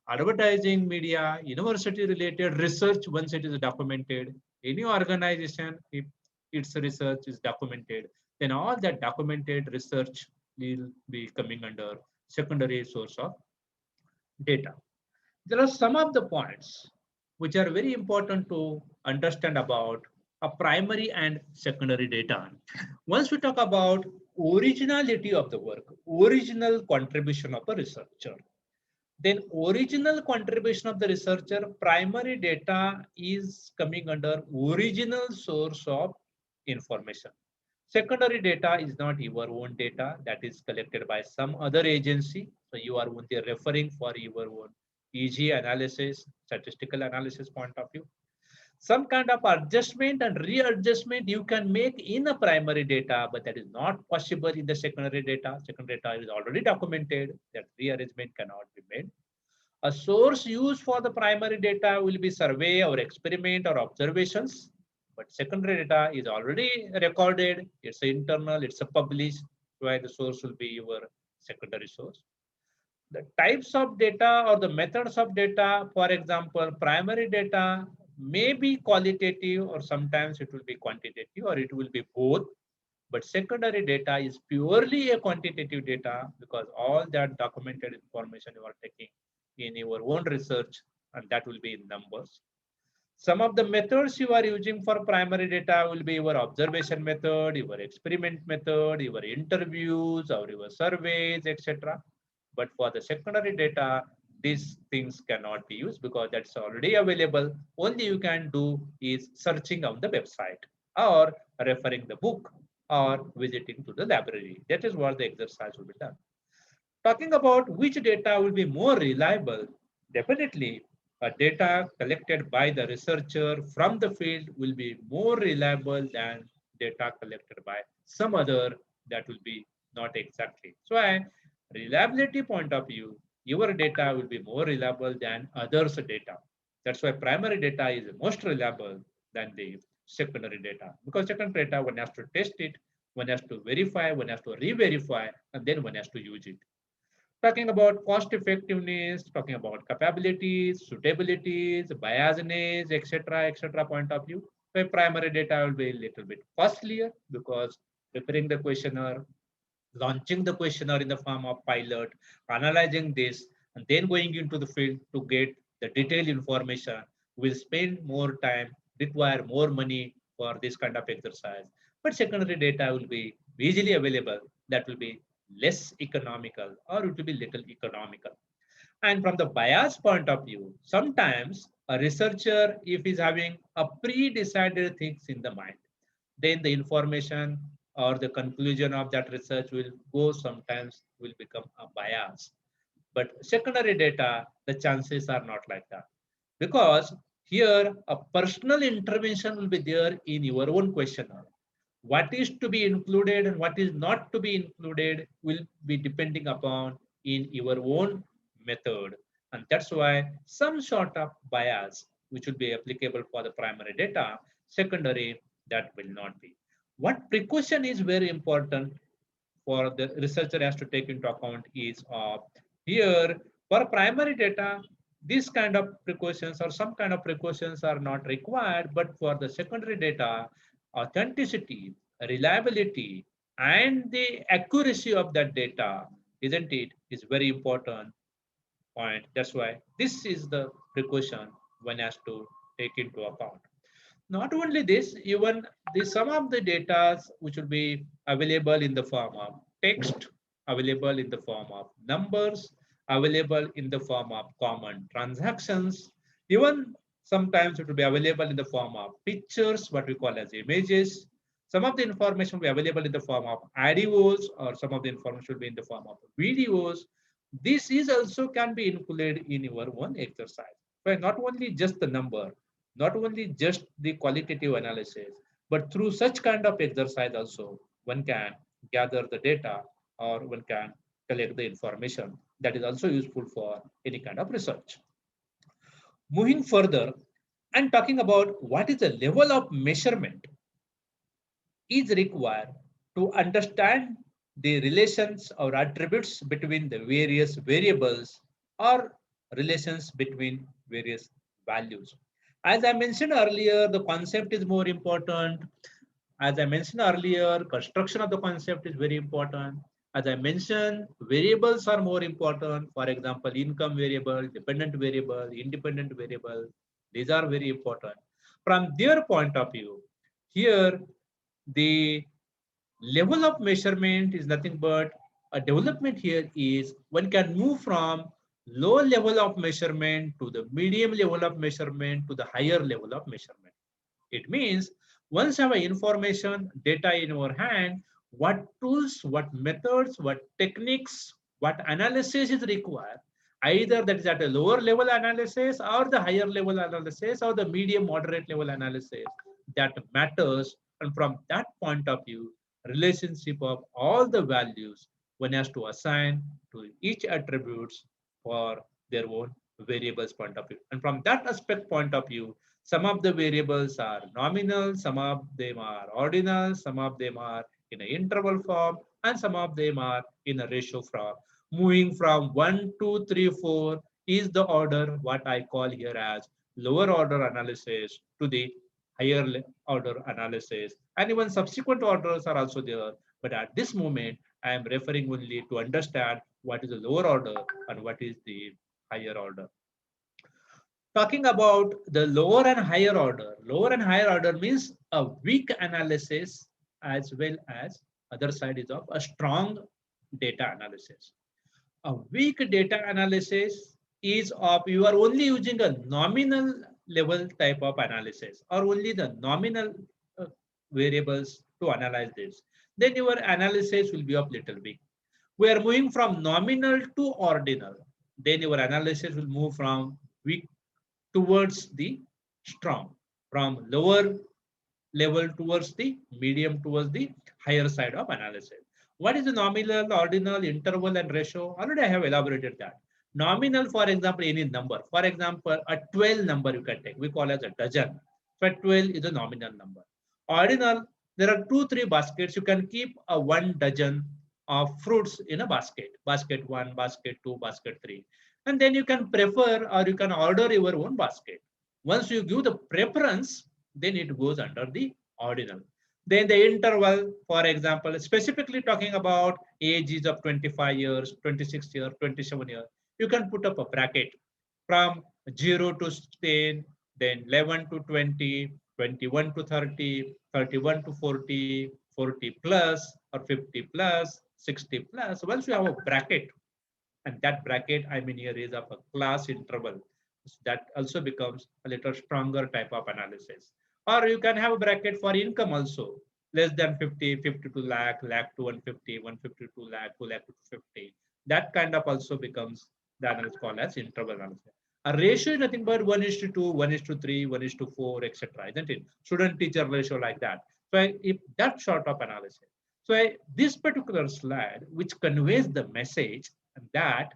Advertising, media, university-related research, once it is documented, any organization, if its research is documented, then all that documented research will be coming under secondary source of data. There are some of the points which are very important to understand about a primary and secondary data. Once we talk about originality of the work, original contribution of a researcher, then original contribution of the researcher, primary data is coming under original source of information. Secondary data is not your own data, that is collected by some other agency. So you are only referring for your own EG analysis, statistical analysis point of view. Some kind of adjustment and readjustment you can make in a primary data, but that is not possible in the secondary data. Secondary data is already documented, that rearrangement cannot be made. A source used for the primary data will be survey or experiment or observations, but secondary data is already recorded. It's internal, it's a published, where the source will be your secondary source. The types of data or the methods of data, for example, primary data may be qualitative or sometimes it will be quantitative or it will be both. But secondary data is purely a quantitative data because all that documented information you are taking in your own research, and that will be in numbers. Some of the methods you are using for primary data will be your observation method, your experiment method, your interviews or your surveys, etc. But for the secondary data, these things cannot be used because that's already available. Only you can do is searching on the website or referring the book or visiting to the library. That is what the exercise will be done. Talking about which data will be more reliable, definitely data collected by the researcher from the field will be more reliable than data collected by some other that will be not exactly. So, reliability point of view, your data will be more reliable than others' data. That's why primary data is most reliable than the secondary data, because secondary data one has to test it, one has to verify, one has to re-verify, and then one has to use it. Talking about cost effectiveness, talking about capabilities, suitabilities, biasness, etc. point of view. So primary data will be a little bit costlier because preparing the questionnaire, launching the questionnaire in the form of pilot, analyzing this, and then going into the field to get the detailed information will spend more time, require more money for this kind of exercise. But secondary data will be easily available. That will be less economical or it will be little economical. And from the bias point of view, sometimes a researcher, if he's having a pre-decided things in the mind, then the information or the conclusion of that research will go sometimes will become a bias. But secondary data, the chances are not like that. Because here a personal intervention will be there in your own questionnaire. What is to be included and what is not to be included will be depending upon in your own method. And that's why some sort of bias, which will be applicable for the primary data, secondary, that will not be. What precaution is very important for the researcher has to take into account is here for primary data, this kind of precautions or some kind of precautions are not required, but for the secondary data, authenticity, reliability, and the accuracy of that data, isn't it, is very important point. That's why this is the precaution one has to take into account. Not only this, even the some of the data which will be available in the form of text, available in the form of numbers, available in the form of common transactions, even sometimes it will be available in the form of pictures, what we call as images. Some of the information will be available in the form of audios, or some of the information will be in the form of videos. This is also can be included in your own exercise. But not only just the number, not only just the qualitative analysis, but through such kind of exercise also, one can gather the data or one can collect the information that is also useful for any kind of research. Moving further and talking about what is the level of measurement is required to understand the relations or attributes between the various variables or relations between various values. As I mentioned earlier, the concept is more important. As I mentioned earlier, construction of the concept is very important. As I mentioned, variables are more important. For example, income variable, dependent variable, independent variable. These are very important. From their point of view, here the level of measurement is nothing but a development here is one can move from low level of measurement to the medium level of measurement to the higher level of measurement. It means once you have information data in your hand, what tools, what methods, what techniques, what analysis is required, either that is at a lower level analysis or the higher level analysis or the medium moderate level analysis that matters. And from that point of view, relationship of all the values one has to assign to each attributes for their own variables point of view. And from that aspect point of view, some of the variables are nominal, some of them are ordinal, some of them are in an interval form, and some of them are in a ratio form. Moving from 1, 2, 3, 4 is the order, what I call here as lower order analysis to the higher order analysis. And even subsequent orders are also there. But at this moment, I am referring only to understand what is the lower order and what is the higher order. Talking about the lower and higher order means a weak analysis as well as other side is of a strong data analysis. A weak data analysis is of you are only using a nominal level type of analysis or only the nominal uh, variables to analyze this. Then your analysis will be of little weak. We are moving from nominal to ordinal. Then your analysis will move from weak towards the strong, from lower level towards the medium towards the higher side of analysis. What is the nominal, ordinal, interval, and ratio? Already I have elaborated that. Nominal, for example, any number. For example, a 12 number you can take. We call as a dozen. So 12 is a nominal number. Ordinal, there are 2, 3 baskets. You can keep a 1 dozen of fruits in a basket. Basket 1, basket 2, basket 3. And then you can prefer or you can order your own basket. Once you give the preference, then it goes under the ordinal. Then the interval, for example, specifically talking about ages of 25 years, 26 years, 27 years, you can put up a bracket from 0 to 10, then 11 to 20, 21 to 30, 31 to 40, 40 plus or 50 plus, 60 plus. Once you have a bracket, and that bracket I mean here is of a class interval, so that also becomes a little stronger type of analysis. Or you can have a bracket for income also, less than 50, 52 lakh, lakh to 150, 152 lakh, 2 lakh to 50. That kind of also becomes the analysis called as interval analysis. A ratio is nothing but 1:2, 1:3, 1:4, etc. Isn't it? Student teacher ratio like that. So if that sort of analysis. So this particular slide, which conveys the message that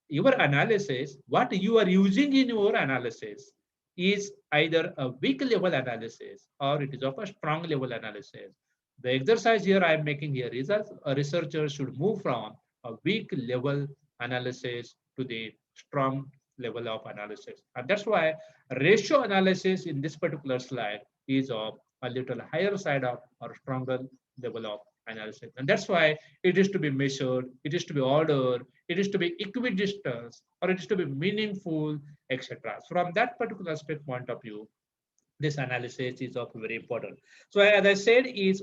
your analysis, what you are using in your analysis is either a weak level analysis or it is of a strong level analysis. The exercise here I am making here is that a researcher should move from a weak level analysis to the strong level of analysis. And that's why ratio analysis in this particular slide is of a little higher side of or stronger level of analysis. And that's why it is to be measured, it is to be ordered, it is to be equidistant, or it is to be meaningful, etc. So from that particular aspect point of view, this analysis is of very important. So as I said, is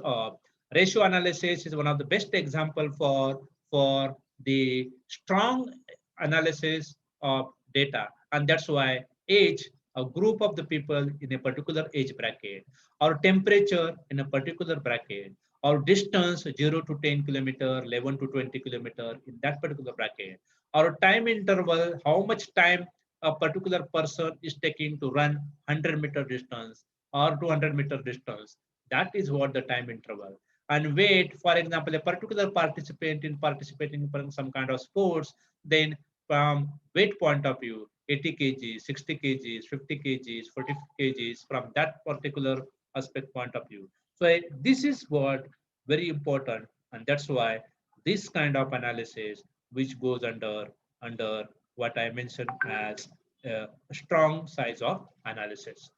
ratio analysis is one of the best example for the strong analysis of data, and that's why age, a group of the people in a particular age bracket, or temperature in a particular bracket, or distance 0 to 10 kilometer, 11 to 20 kilometer in that particular bracket, or time interval, how much time a particular person is taking to run 100-meter distance or 200-meter distance. That is what the time interval. And weight, for example, a particular participant in participating in some kind of sports, then from weight point of view, 80 kgs, 60 kgs, 50 kgs, 40 kgs, from that particular aspect point of view. So this is what very important, and that's why this kind of analysis, which goes under what I mentioned as a strong size of analysis.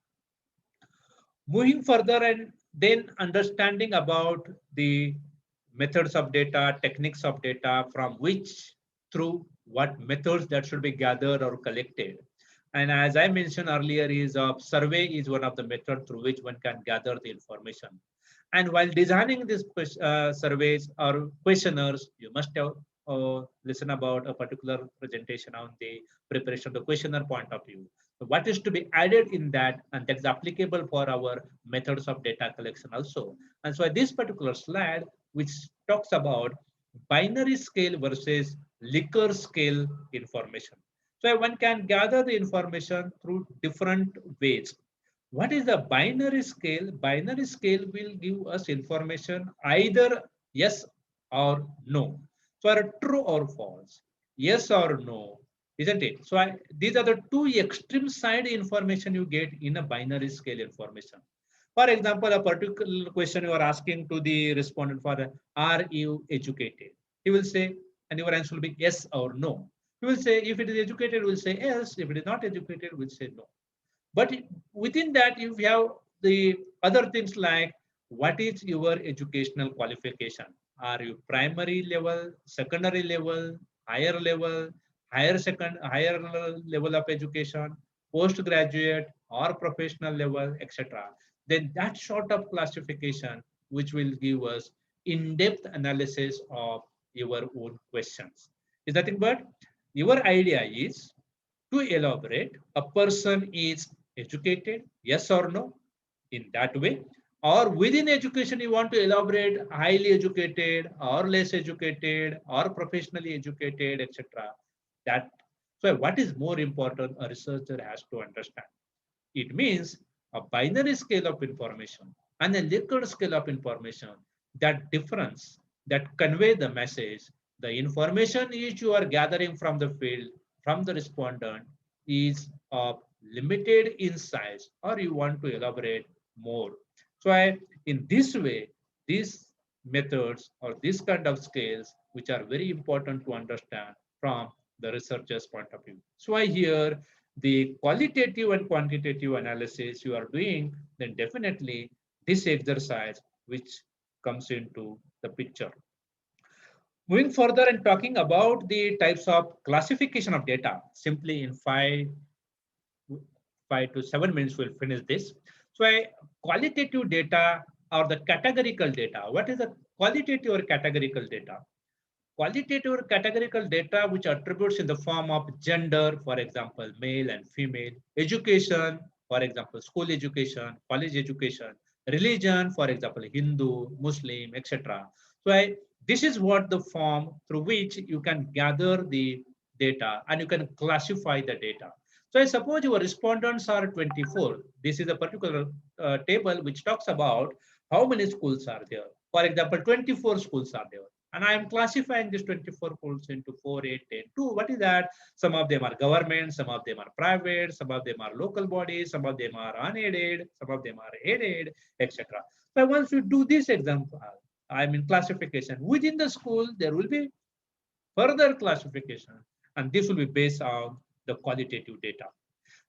Moving further and then understanding about the methods of data, techniques of data, from which through what methods that should be gathered or collected. And as I mentioned earlier, is survey is one of the methods through which one can gather the information. And while designing these surveys or questionnaires, you must have listen about a particular presentation on the preparation of the questionnaire point of view. So what is to be added in that, and that's applicable for our methods of data collection also. And so this particular slide, which talks about binary scale versus Likert scale information. So one can gather the information through different ways. What is the binary scale? Binary scale will give us information either yes or no. So true or false, yes or no, isn't it? So these are the two extreme side information you get in a binary scale information. For example, a particular question you are asking to the respondent for, are you educated? He will say, and your answer will be yes or no. He will say, if it is educated, will say yes. If it is not educated, will say no. But within that, you have the other things like, what is your educational qualification? Are you primary level, secondary level, higher level, higher level of education, postgraduate or professional level, etc. Then that sort of classification, which will give us in-depth analysis of your own questions. Is nothing but your idea is to elaborate a person is educated, yes or no, in that way, or within education you want to elaborate highly educated or less educated or professionally educated, etc. That, so what is more important a researcher has to understand. It means a binary scale of information and a Likert scale of information, that difference, that convey the message, the information which you are gathering from the field, from the respondent, is of limited in size, or you want to elaborate more. So in this way, these methods or this kind of scales, which are very important to understand from the researcher's point of view. So here, the qualitative and quantitative analysis you are doing, then definitely this exercise which comes into the picture. Moving further and talking about the types of classification of data, simply in 5 to 7 minutes we'll finish this. So qualitative data or the categorical data. What is the qualitative or categorical data? Qualitative or categorical data which attributes in the form of gender, for example, male and female, education, for example, school education, college education, religion, for example, Hindu, Muslim, etc. So this is what the form through which you can gather the data and you can classify the data. So I suppose your respondents are 24. This is a particular table which talks about how many schools are there. For example, 24 schools are there. And I am classifying these 24 schools into 4, 8, 10, 2. What is that? Some of them are government, some of them are private, some of them are local bodies, some of them are unaided, some of them are aided, etc. So once you do this example, I mean classification, within the school, there will be further classification. And this will be based on the qualitative data.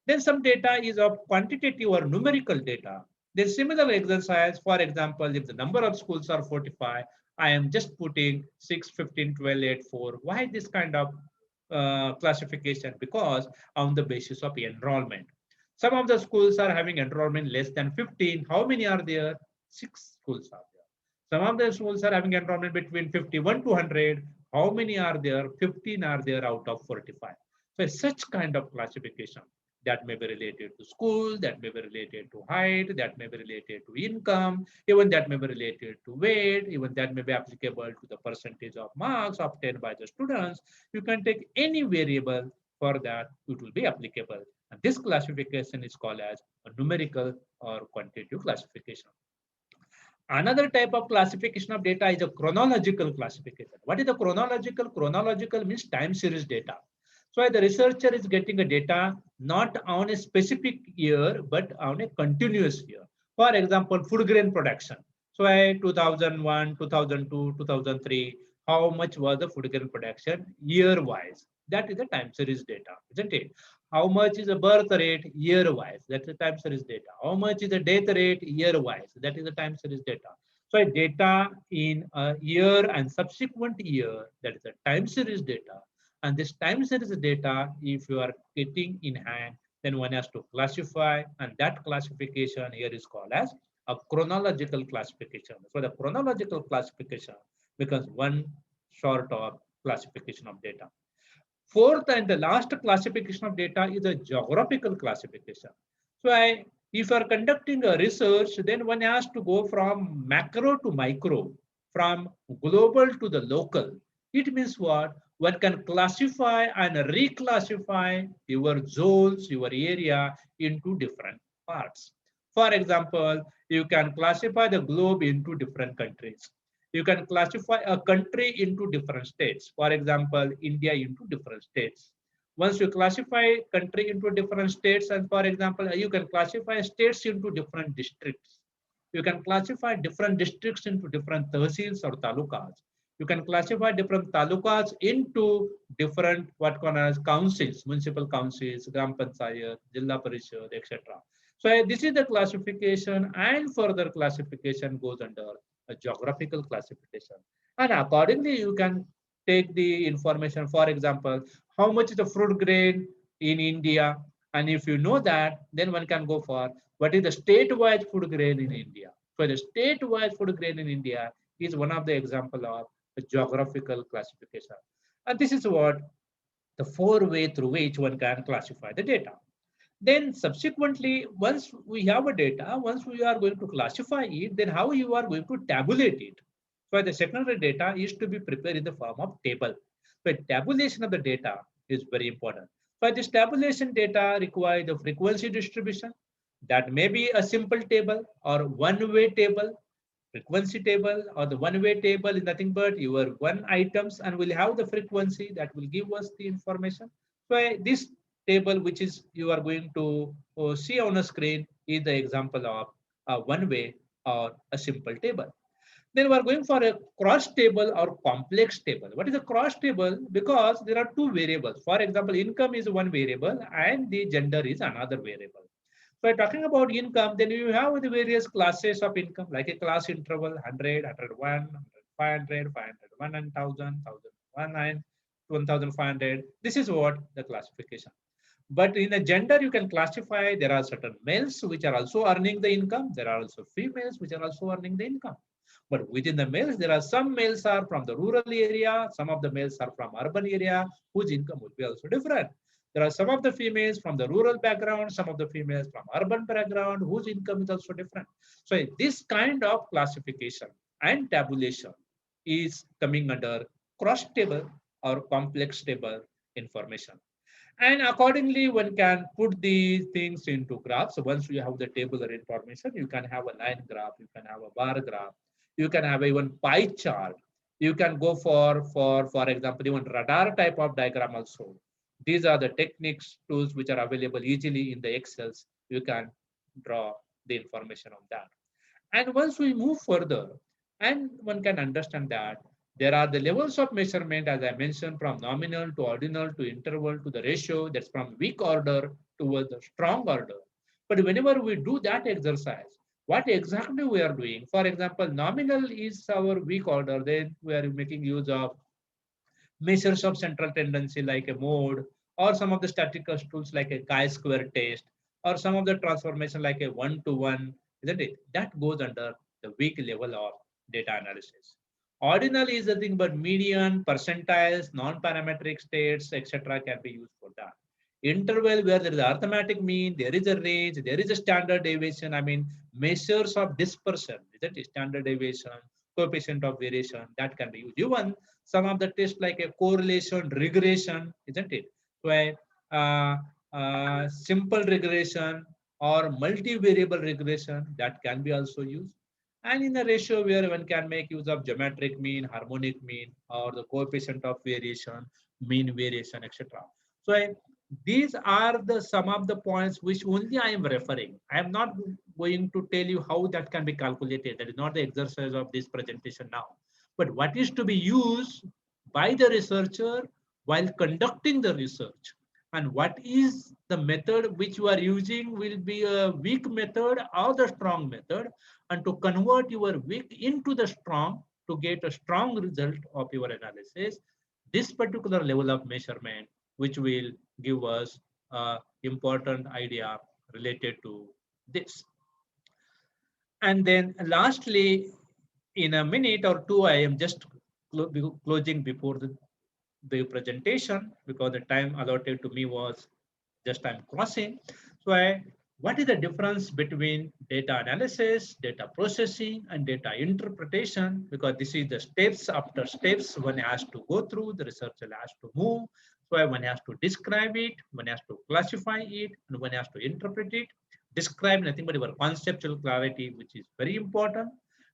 Then some data is of quantitative or numerical data. There's similar exercise. For example, if the number of schools are 45, I am just putting 6, 15, 12, 8, 4. Why this kind of classification? Because on the basis of enrollment. Some of the schools are having enrollment less than 15. How many are there? 6 schools are there. Some of the schools are having enrollment between 51 to 100. How many are there? 15 are there out of 45. So such kind of classification that may be related to school, that may be related to height, that may be related to income, even that may be related to weight, even that may be applicable to the percentage of marks obtained by the students. You can take any variable for that it will be applicable. And this classification is called as a numerical or quantitative classification. Another type of classification of data is a chronological classification. What is the chronological? Chronological means time series data. So the researcher is getting a data not on a specific year, but on a continuous year. For example, food grain production. So 2001, 2002, 2003, how much was the food grain production year-wise? That is the time series data, isn't it? How much is the birth rate year-wise? That's the time series data. How much is the death rate year-wise? That is the time series data. So data in a year and subsequent year, that is the time series data. And this time series data, if you are getting in hand, then one has to classify, and that classification here is called as a chronological classification. So the chronological classification becomes one sort of classification of data. Fourth and the last classification of data is a geographical classification. So if you are conducting a research, then one has to go from macro to micro, from global to the local. It means what? One can classify and reclassify your zones, your area into different parts. For example, you can classify the globe into different countries. You can classify a country into different states. For example, India into different states. Once you classify country into different states, and for example, you can classify states into different districts. You can classify different districts into different tahsils or talukas. You can classify different talukas into different what called as councils, municipal councils, gram panchayat, jilla parishad, etc. So this is the classification, and further classification goes under a geographical classification. And accordingly, you can take the information. For example, how much is the fruit grain in India? And if you know that, then one can go for what is the state-wise food grain in India. So the state-wise food grain in India is one of the example of a geographical classification. And this is what the four way through which one can classify the data. Then subsequently, once we have a data, once we are going to classify it, then how you are going to tabulate it. So the secondary data is to be prepared in the form of table. So tabulation of the data is very important. So this tabulation data requires the frequency distribution. That may be a simple table or one-way table. Frequency table or the one-way table is nothing but your one items, and will have the frequency that will give us the information. So this table which is you are going to see on a screen is the example of a one-way or a simple table. Then we are going for a cross table or complex table. What is a cross table? Because there are two variables. For example, income is one variable and the gender is another variable. So talking about income, then you have the various classes of income, like a class interval, 100, 101, 500, 501, 1000, 1001, 1500. This is what the classification. But in a gender, you can classify, there are certain males which are also earning the income. There are also females which are also earning the income. But within the males, there are some males are from the rural area, some of the males are from urban area, whose income would be also different. There are some of the females from the rural background, some of the females from urban background, whose income is also different. So this kind of classification and tabulation is coming under cross table or complex table information. And accordingly, one can put these things into graphs. So once you have the tabular information, you can have a line graph, you can have a bar graph, you can have even pie chart. You can go for example, even radar type of diagram also. These are the techniques, tools which are available easily in the Excels. You can draw the information on that. And once we move further, and one can understand that there are the levels of measurement, as I mentioned, from nominal to ordinal to interval to the ratio, that's from weak order towards the strong order. But whenever we do that exercise, what exactly we are doing? For example, nominal is our weak order, then we are making use of measures of central tendency like a mode, or some of the statistical tools like a chi-square test, or some of the transformation like a one-to-one, isn't it? That goes under the weak level of data analysis. Ordinal is nothing but median, percentiles, non-parametric states, etc. can be used for that. Interval, where there is arithmetic mean, there is a range, there is a standard deviation. I mean, measures of dispersion, isn't it? Standard deviation, coefficient of variation, that can be used. Even some of the tests like a correlation, regression, isn't it? Where simple regression or multivariable regression, that can be also used. And in a ratio where one can make use of geometric mean, harmonic mean, or the coefficient of variation, mean variation, etc. So these are the some of the points which only I am referring. I am not going to tell you how that can be calculated. That is not the exercise of this presentation now. But what is to be used by the researcher while conducting the research, and what is the method which you are using will be a weak method or the strong method, and to convert your weak into the strong to get a strong result of your analysis, this particular level of measurement which will give us a important idea related to this. And then lastly, in a minute or two, I am just closing before the presentation, because the time allotted to me was just I'm crossing. So what is the difference between data analysis, data processing, and data interpretation? Because this is the steps after steps one has to go through, the researcher has to move. So one has to describe it, one has to classify it, and one has to interpret it. Describe nothing but your conceptual clarity, which is very important.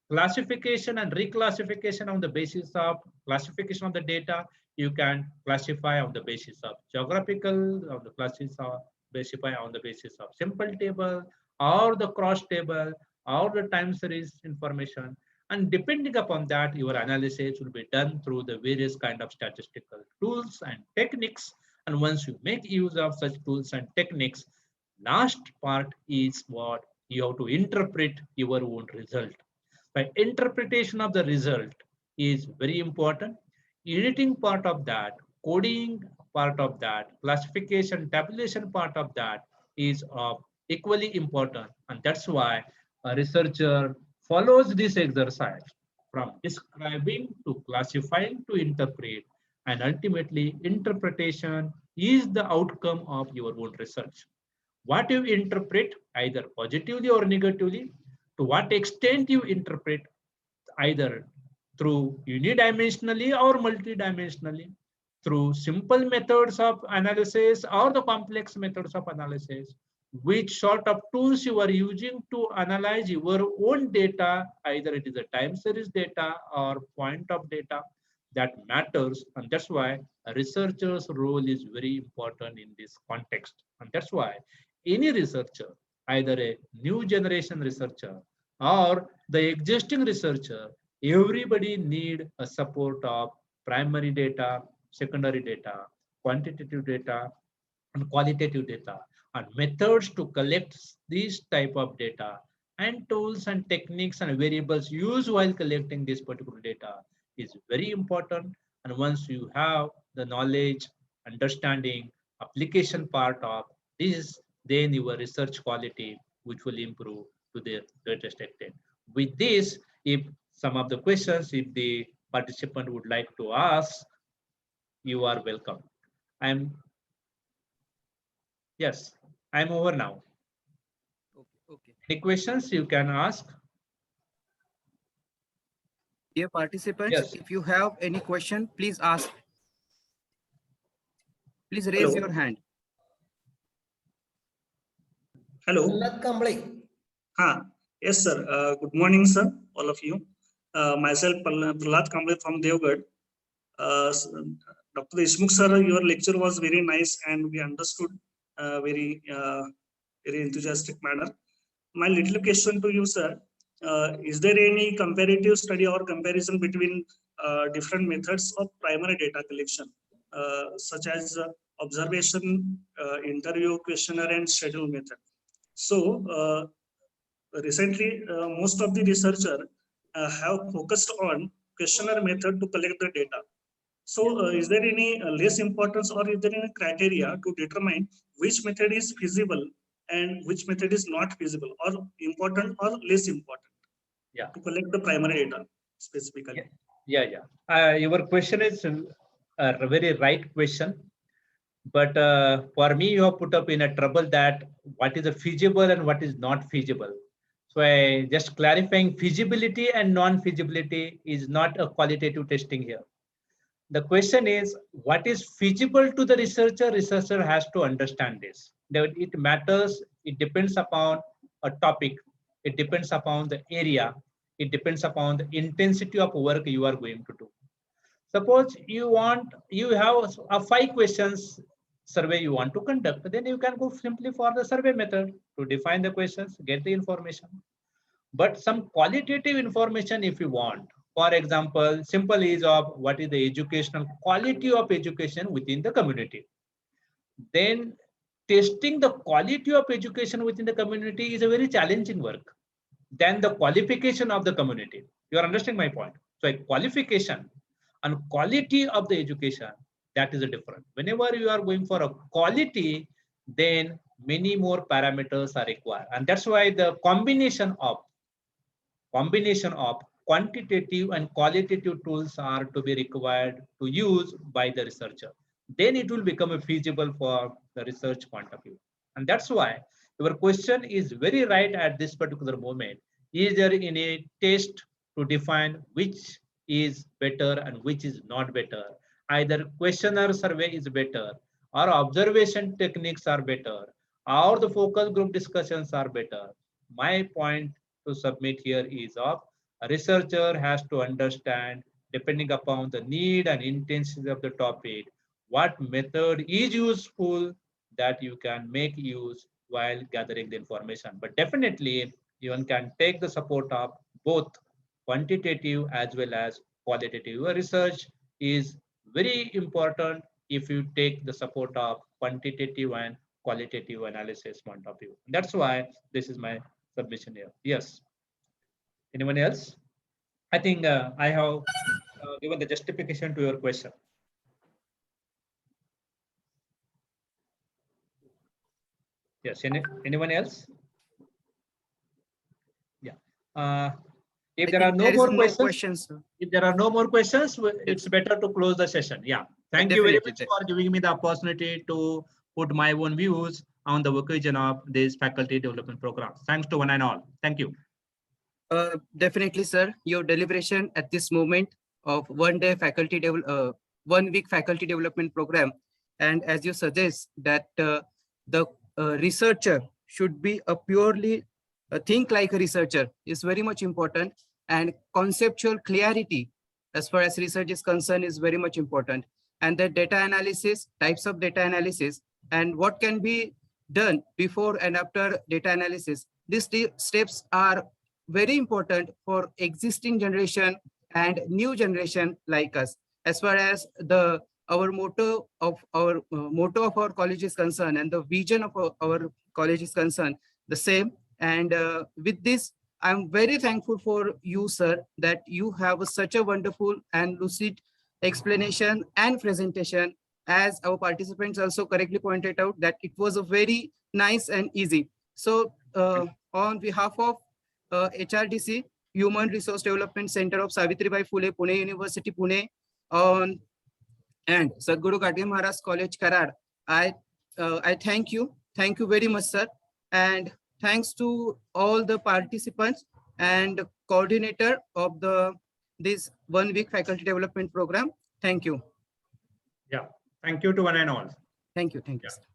Classification and reclassification on the basis of classification of the data. You can classify on the basis of geographical, on the classes of specify on the basis of simple table or the cross table or the time series information. And depending upon that, your analysis will be done through the various kind of statistical tools and techniques. And once you make use of such tools and techniques, last part is what you have to interpret your own result. By interpretation of the result is very important. Editing part of that, coding part of that, classification, tabulation part of that is equally important. And that's why a researcher follows this exercise from describing to classifying to interpret. And ultimately, interpretation is the outcome of your own research. What you interpret, either positively or negatively, to what extent you interpret, either through unidimensionally or multidimensionally, through simple methods of analysis or the complex methods of analysis, which sort of tools you are using to analyze your own data, either it is a time series data or point of data, that matters. And that's why a researcher's role is very important in this context. And that's why any researcher, either a new generation researcher or the existing researcher, everybody need a support of primary data, secondary data, quantitative data, and qualitative data, and methods to collect these type of data, and tools and techniques and variables used while collecting this particular data is very important. And once you have the knowledge, understanding, application part of this, then your research quality, which will improve to the greatest extent. With this, if some of the questions, if the participant would like to ask, you are welcome. Yes, I'm over now. Okay. Any questions you can ask? Dear participants, Yes. if you have any question, please ask. Please raise Hello. your hand. Hello. Prahlad Kamble. Yes, sir. Good morning, sir, all of you. Myself, Prahlad Kamble from Devgarh. Dr. Deshmukh, sir, your lecture was very nice and we understood very enthusiastic manner. My little question to you, sir, is there any comparative study or comparison between different methods of primary data collection, such as observation, interview, questionnaire, and schedule method? So recently, most of the researchers have focused on questionnaire method to collect the data. So is there any less importance, or is there any criteria to determine which method is feasible and which method is not feasible, or important or less important? Yeah. To collect the primary data specifically. Yeah. Your question is a very right question. But for me, you have put up in a trouble that what is a feasible and what is not feasible. So I just clarifying feasibility and non-feasibility is not a qualitative testing here. the question is, what is feasible to the researcher? Researcher has to understand this. That it matters, it depends upon a topic, it depends upon the area, it depends upon the intensity of work you are going to do. Suppose you have a 5 questions survey you want to conduct, then you can go simply for the survey method to define the questions, get the information. But some qualitative information if you want, for example, simple is of what is the educational quality of education within the community. Then testing the quality of education within the community is a very challenging work than the qualification of the community. You are understanding my point? So a qualification and quality of the education, that is a different. Whenever you are going for a quality, then many more parameters are required. And that's why the combination of quantitative and qualitative tools are to be required to use by the researcher. Then it will become feasible for the research point of view. And that's why your question is very right at this particular moment. Is there any test to define which is better and which is not better? Either questionnaire survey is better, or observation techniques are better, or the focus group discussions are better. My point to submit here is of a researcher has to understand, depending upon the need and intensity of the topic, what method is useful that you can make use while gathering the information. But definitely you can take the support of both quantitative as well as qualitative. Your research is very important if you take the support of quantitative and qualitative analysis point of view. That's why this is my submission here. Yes. Anyone else? I think I have given the justification to your question. Yes. Anyone else? Yeah. If there are no more questions, if there are no more questions, it's better to close the session. Yeah. Thank you very much for giving me the opportunity to put my own views on the occasion of this faculty development program. Thanks to one and all. Thank you. Definitely, sir. Your deliberation at this moment of 1 week faculty development program, and as you suggest that the researcher should be a purely think like a researcher is very much important, and conceptual clarity as far as research is concerned is very much important. And the data analysis, types of data analysis, and what can be done before and after data analysis. These steps are very important for existing generation and new generation like us. As far as our motto of our college is concerned and the vision of our college is concerned, the same. And with this, I'm very thankful for you, sir, that you have such a wonderful and lucid explanation and presentation. As our participants also correctly pointed out, that it was a very nice and easy. So on behalf of HRDC, Human Resource Development Center of Savitribai Phule, Pune University, Pune, and Sadhguru Gadge Maharaj College, Karad, I thank you. Thank you very much, sir. And thanks to all the participants and coordinator of this 1 week faculty development program. Thank you. Yeah. Thank you to one and all. Thank you. Thank you. Yeah.